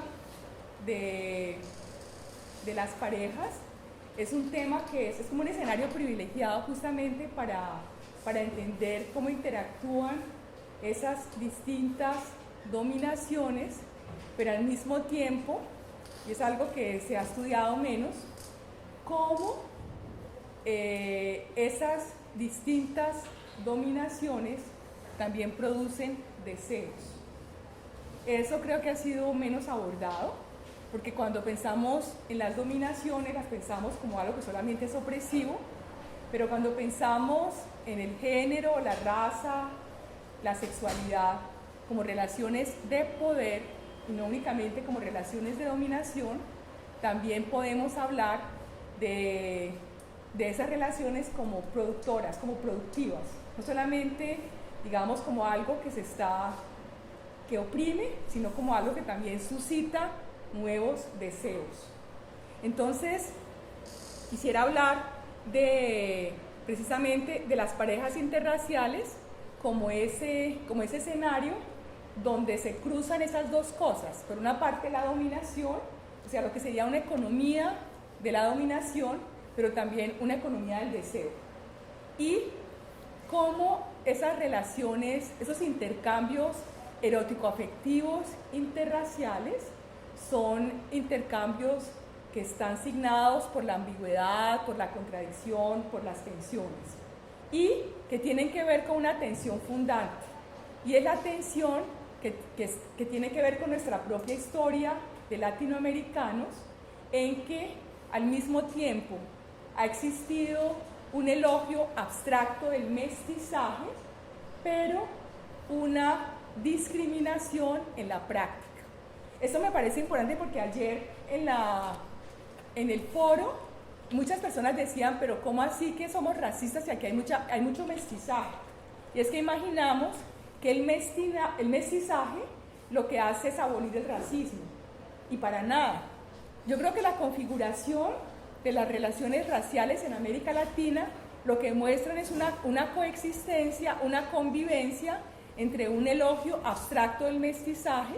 de las parejas es un tema que es como un escenario privilegiado justamente para entender cómo interactúan esas distintas dominaciones, pero al mismo tiempo, y es algo que se ha estudiado menos, cómo esas distintas dominaciones también producen deseos. Eso creo que ha sido menos abordado, porque cuando pensamos en las dominaciones las pensamos como algo que solamente es opresivo, pero cuando pensamos en el género, la raza, la sexualidad como relaciones de poder y no únicamente como relaciones de dominación, también podemos hablar de esas relaciones como productoras, como productivas, no solamente, digamos, como algo que oprime, sino como algo que también suscita nuevos deseos. Entonces, quisiera hablar precisamente de las parejas interraciales como ese escenario donde se cruzan esas dos cosas. Por una parte, la dominación, o sea, lo que sería una economía de la dominación, pero también una economía del deseo. Y cómo esas relaciones, esos intercambios erótico-afectivos interraciales son intercambios que están signados por la ambigüedad, por la contradicción, por las tensiones, y que tienen que ver con una tensión fundante. Y es la tensión que tiene que ver con nuestra propia historia de latinoamericanos, en que al mismo tiempo ha existido un elogio abstracto del mestizaje, pero una discriminación en la práctica. Esto me parece importante porque ayer en el foro muchas personas decían, pero ¿cómo así que somos racistas si aquí hay mucho mestizaje? Y es que imaginamos que el mestizaje lo que hace es abolir el racismo, y para nada. Yo creo que la configuración de las relaciones raciales en América Latina lo que muestran es una coexistencia, una convivencia entre un elogio abstracto del mestizaje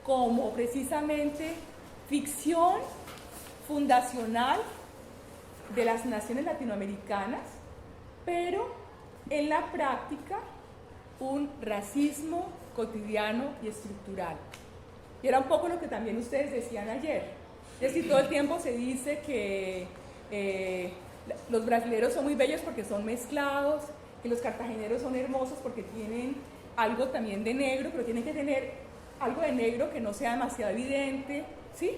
como precisamente ficción fundacional de las naciones latinoamericanas, pero en la práctica un racismo cotidiano y estructural. Y era un poco lo que también ustedes decían ayer. Es decir, todo el tiempo se dice que los brasileños son muy bellos porque son mezclados, que los cartageneros son hermosos porque tienen algo también de negro, pero tienen que tener algo de negro que no sea demasiado evidente, ¿sí?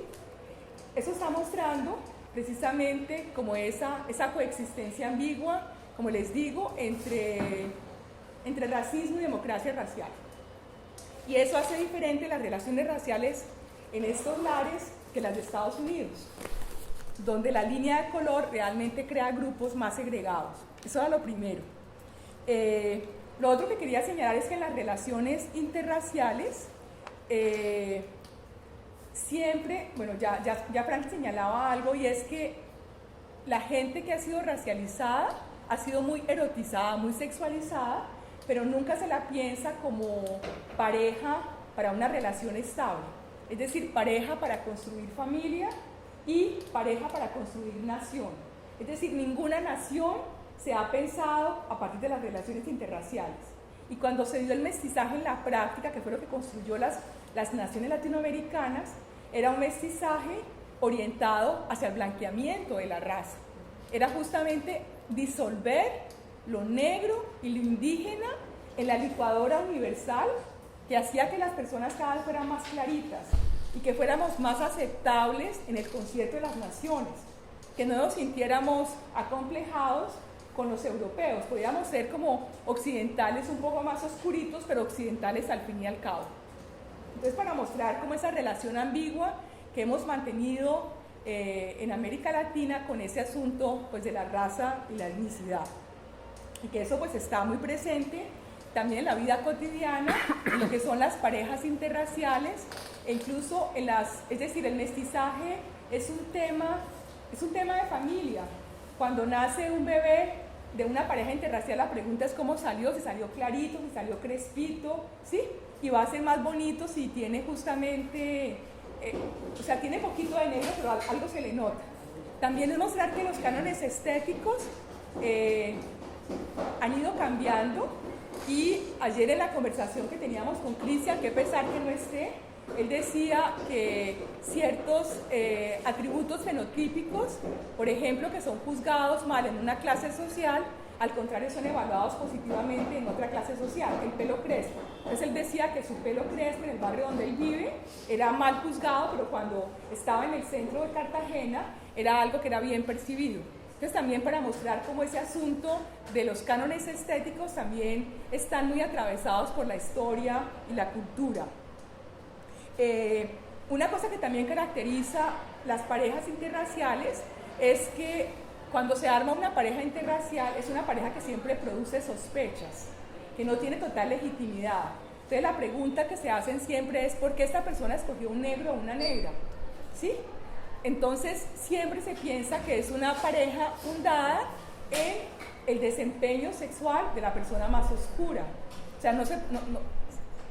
Eso está mostrando precisamente como esa coexistencia ambigua, como les digo, entre racismo y democracia racial. Y eso hace diferente las relaciones raciales en estos lares que las de Estados Unidos, donde la línea de color realmente crea grupos más segregados. Eso era lo primero. Lo otro que quería señalar es que en las relaciones interraciales, siempre, bueno, ya Frank señalaba algo, y es que la gente que ha sido racializada ha sido muy erotizada, muy sexualizada, pero nunca se la piensa como pareja para una relación estable. Es decir, pareja para construir familia y pareja para construir nación. Es decir, ninguna nación se ha pensado a partir de las relaciones interraciales. Y cuando se dio el mestizaje en la práctica, que fue lo que construyó las naciones latinoamericanas, era un mestizaje orientado hacia el blanqueamiento de la raza. Era justamente disolver lo negro y lo indígena en la licuadora universal, que hacía que las personas cada vez fueran más claritas y que fuéramos más aceptables en el concierto de las naciones, que no nos sintiéramos acomplejados con los europeos, podíamos ser como occidentales un poco más oscuritos, pero occidentales al fin y al cabo. Entonces, para mostrar cómo esa relación ambigua que hemos mantenido en América Latina con ese asunto pues, de la raza y la etnicidad, y que eso pues está muy presente también en la vida cotidiana, en lo que son las parejas interraciales, e incluso es decir, el mestizaje es un tema de familia. Cuando nace un bebé de una pareja interracial, la pregunta es cómo salió, si salió clarito, si salió crespito, ¿sí? Y va a ser más bonito si tiene justamente, o sea, tiene poquito de negro, pero algo se le nota. También es mostrar que los cánones estéticos han ido cambiando, y ayer en la conversación que teníamos con Cristian, que pesar que no esté, él decía que ciertos atributos fenotípicos, por ejemplo, que son juzgados mal en una clase social, al contrario son evaluados positivamente en otra clase social, el pelo crespo. Entonces él decía que su pelo crespo en el barrio donde él vive era mal juzgado, pero cuando estaba en el centro de Cartagena era algo que era bien percibido. Entonces también para mostrar cómo ese asunto de los cánones estéticos también están muy atravesados por la historia y la cultura. Una cosa que también caracteriza las parejas interraciales es que cuando se arma una pareja interracial es una pareja que siempre produce sospechas, que no tiene total legitimidad. Entonces la pregunta que se hacen siempre es ¿por qué esta persona escogió un negro o una negra? ¿Sí? Entonces siempre se piensa que es una pareja fundada en el desempeño sexual de la persona más oscura. O sea,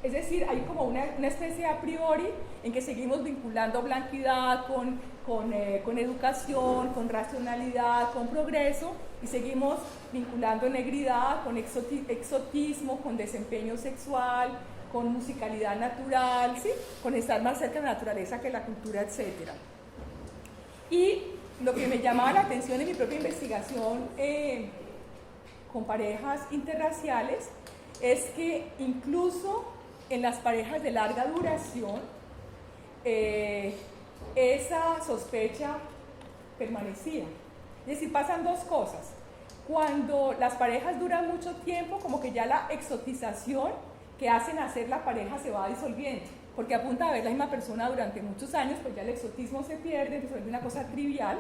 es decir, hay como una especie a priori en que seguimos vinculando blanquidad con educación, con racionalidad, con progreso, y seguimos vinculando negridad con exotismo, con desempeño sexual, con musicalidad natural, ¿sí? Con estar más cerca de la naturaleza que la cultura, etc. Y lo que me llamaba la atención en mi propia investigación con parejas interraciales es que incluso en las parejas de larga duración, esa sospecha permanecía. Es decir, pasan dos cosas. Cuando las parejas duran mucho tiempo, como que ya la exotización que hacen hacer la pareja se va disolviendo, porque a punta de ver la misma persona durante muchos años, pues ya el exotismo se pierde, se vuelve una cosa trivial.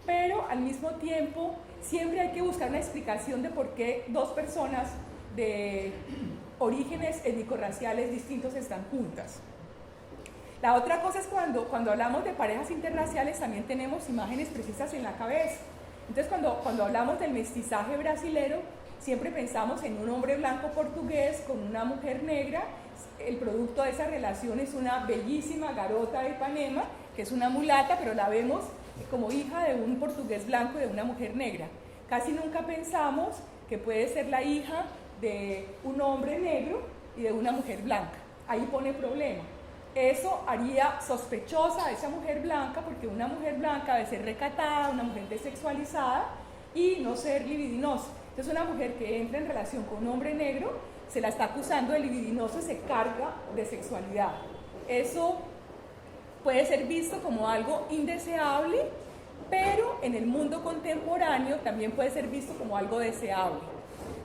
pero al mismo tiempo siempre hay que buscar una explicación de por qué dos personas de orígenes étnico-raciales distintos están juntas. La otra cosa es cuando hablamos de parejas interraciales también tenemos imágenes precisas en la cabeza. Entonces cuando hablamos del mestizaje brasilero, siempre pensamos en un hombre blanco portugués con una mujer negra. El producto de esa relación es una bellísima garota de Ipanema, que es una mulata, pero la vemos como hija de un portugués blanco y de una mujer negra. Casi nunca pensamos que puede ser la hija de un hombre negro y de una mujer blanca. Ahí pone problema. Eso haría sospechosa a esa mujer blanca, porque una mujer blanca debe ser recatada, una mujer desexualizada y no ser libidinosa. Entonces una mujer que entra en relación con un hombre negro se la está acusando de libidinoso y se carga de sexualidad. Eso puede ser visto como algo indeseable, pero en el mundo contemporáneo también puede ser visto como algo deseable.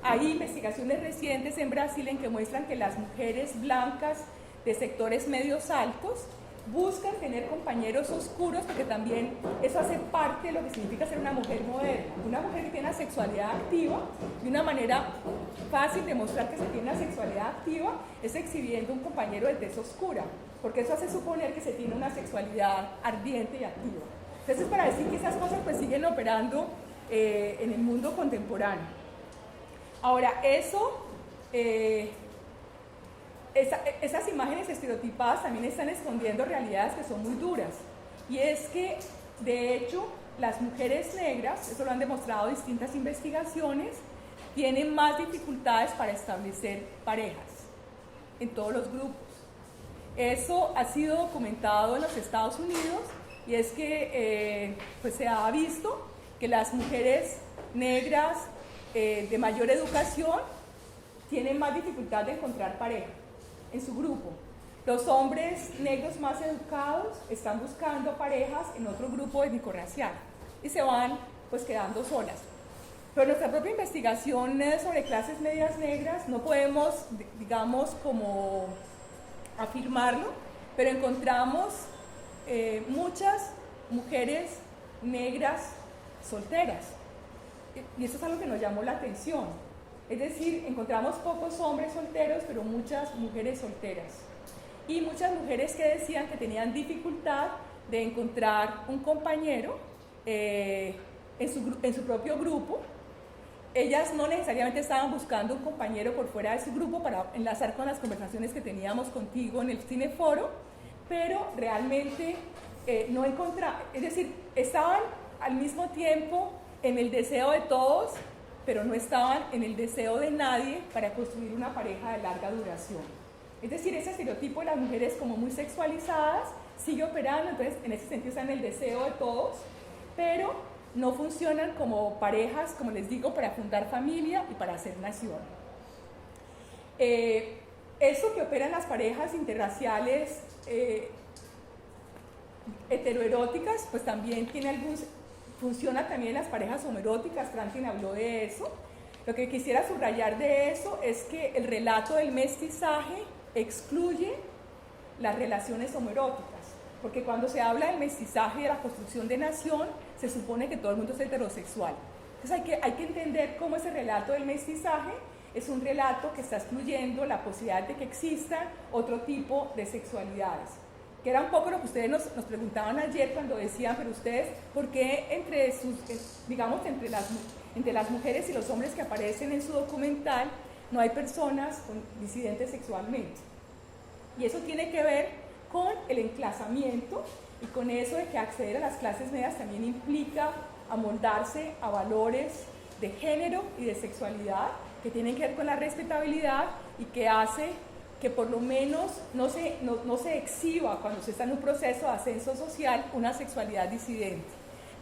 Hay investigaciones recientes en Brasil en que muestran que las mujeres blancas de sectores medios altos buscan tener compañeros oscuros, porque también eso hace parte de lo que significa ser una mujer moderna. Una mujer que tiene una sexualidad activa, y una manera fácil de mostrar que se tiene una sexualidad activa es exhibiendo un compañero de tez oscura, porque eso hace suponer que se tiene una sexualidad ardiente y activa. Entonces, para decir que esas cosas pues siguen operando en el mundo contemporáneo. Ahora, esas imágenes estereotipadas también están escondiendo realidades que son muy duras. Y es que, de hecho, las mujeres negras, eso lo han demostrado distintas investigaciones, tienen más dificultades para establecer parejas en todos los grupos. Eso ha sido documentado en los Estados Unidos, y es que pues se ha visto que las mujeres negras de mayor educación tienen más dificultad de encontrar pareja en su grupo. Los hombres negros más educados están buscando parejas en otro grupo étnico-racial y se van pues quedando solas. Pero nuestra propia investigación sobre clases medias negras no podemos, digamos, como afirmarlo, pero encontramos muchas mujeres negras solteras, y eso es algo que nos llamó la atención. Es decir, encontramos pocos hombres solteros, pero muchas mujeres solteras. Y muchas mujeres que decían que tenían dificultad de encontrar un compañero en su propio grupo. Ellas no necesariamente estaban buscando un compañero por fuera de su grupo para enlazar con las conversaciones que teníamos contigo en el Cineforo, pero realmente no encontraban, es decir, estaban al mismo tiempo en el deseo de todos, pero no estaban en el deseo de nadie para construir una pareja de larga duración. Es decir, ese estereotipo de las mujeres como muy sexualizadas sigue operando, entonces en ese sentido están en el deseo de todos, pero no funcionan como parejas, como les digo, para fundar familia y para hacer nación. Eso que operan las parejas interraciales heteroeróticas, pues también funciona también en las parejas homoeróticas. Franklin habló de eso. Lo que quisiera subrayar de eso es que el relato del mestizaje excluye las relaciones homoeróticas, porque cuando se habla del mestizaje y de la construcción de nación, se supone que todo el mundo es heterosexual. Entonces hay que entender cómo ese relato del mestizaje es un relato que está excluyendo la posibilidad de que existan otro tipo de sexualidades, que era un poco lo que ustedes nos preguntaban ayer cuando decían, pero ustedes, ¿por qué entre las mujeres y los hombres que aparecen en su documental no hay personas disidentes sexualmente? Y eso tiene que ver con el enclasamiento y con eso de que acceder a las clases medias también implica amoldarse a valores de género y de sexualidad que tienen que ver con la respetabilidad y que hace que por lo menos no se exhiba cuando se está en un proceso de ascenso social una sexualidad disidente.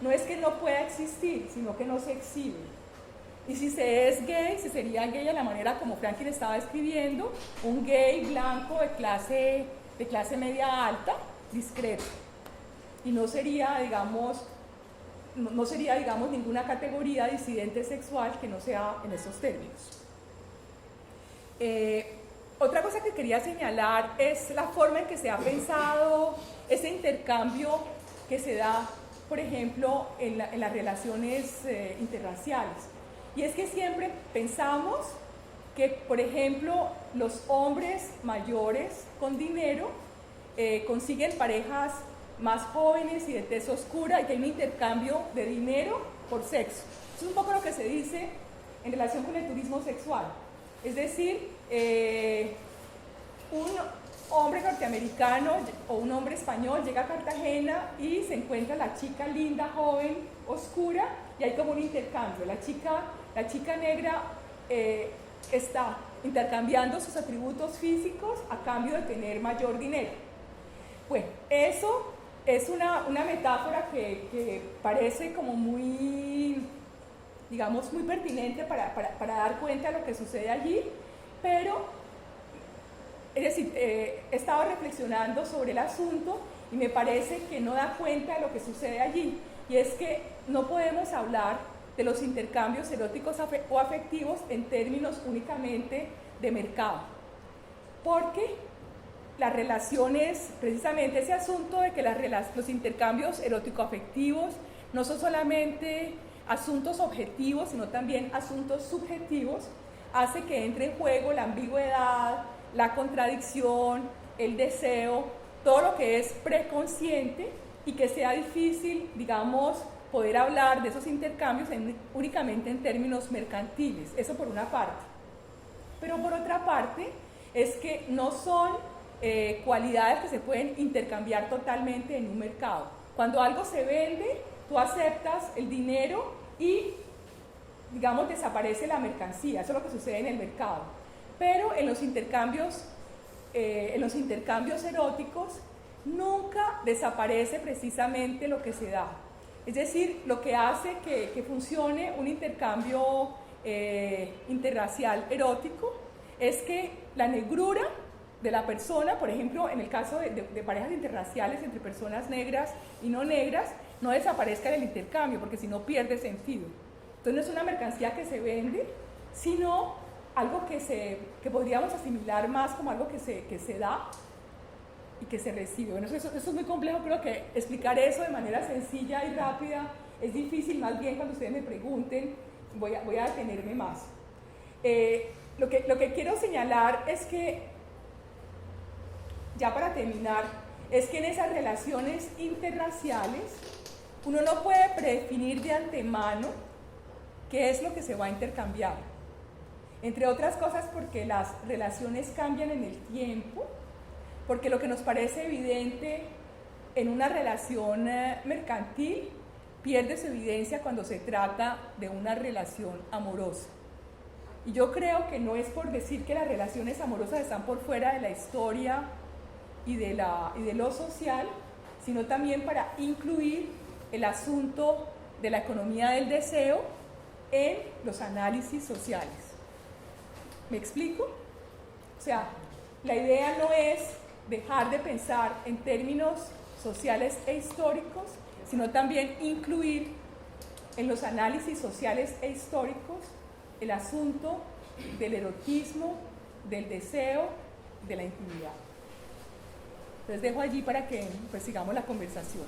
No es que no pueda existir, sino que no se exhibe. Y si se es gay, se sería gay a la manera como Franklin estaba escribiendo, un gay blanco de clase media alta, discreto. Y no sería, digamos, ninguna categoría disidente sexual que no sea en esos términos. Otra cosa que quería señalar es la forma en que se ha pensado ese intercambio que se da por ejemplo, en las relaciones interraciales. Y es que siempre pensamos que, por ejemplo, los hombres mayores con dinero consiguen parejas más jóvenes y de tez oscura y que hay un intercambio de dinero por sexo. Eso es un poco lo que se dice en relación con el turismo sexual. Es decir, un hombre norteamericano o un hombre español llega a Cartagena y se encuentra la chica linda, joven, oscura, y hay como un intercambio. La chica negra está intercambiando sus atributos físicos a cambio de tener mayor dinero. Bueno, eso es una metáfora que parece como muy, digamos, muy pertinente para dar cuenta de lo que sucede allí, pero, es decir, he estado reflexionando sobre el asunto y me parece que no da cuenta de lo que sucede allí, y es que no podemos hablar de los intercambios eróticos o afectivos en términos únicamente de mercado, porque las relaciones, precisamente ese asunto de que los intercambios erótico-afectivos no son solamente asuntos objetivos, sino también asuntos subjetivos, hace que entre en juego la ambigüedad, la contradicción, el deseo, todo lo que es preconsciente, y que sea difícil, digamos, poder hablar de esos intercambios únicamente en términos mercantiles. Eso por una parte. Pero por otra parte, es que no son cualidades que se pueden intercambiar totalmente en un mercado. Cuando algo se vende, tú aceptas el dinero y, digamos, desaparece la mercancía. Eso es lo que sucede en el mercado. Pero en los intercambios eróticos nunca desaparece precisamente lo que se da. Es decir, lo que hace que funcione un intercambio interracial erótico es que la negrura de la persona, por ejemplo, en el caso de parejas interraciales entre personas negras y no negras, no desaparezca en el intercambio, porque si no pierde sentido. Entonces no es una mercancía que se vende, sino algo que podríamos asimilar más como algo que se da y que se recibe. Bueno, eso es muy complejo, creo que explicar eso de manera sencilla y rápida es difícil, más bien cuando ustedes me pregunten voy a detenerme más. Lo que quiero señalar es que, ya para terminar, es que en esas relaciones interraciales uno no puede predefinir de antemano qué es lo que se va a intercambiar. Entre otras cosas porque las relaciones cambian en el tiempo, porque lo que nos parece evidente en una relación mercantil pierde su evidencia cuando se trata de una relación amorosa. Y yo creo que no es por decir que las relaciones amorosas están por fuera de la historia y de lo social, sino también para incluir el asunto de la economía del deseo en los análisis sociales. ¿Me explico? O sea, la idea no es dejar de pensar en términos sociales e históricos, sino también incluir en los análisis sociales e históricos el asunto del erotismo, del deseo, de la intimidad. Entonces dejo allí para que pues, sigamos la conversación.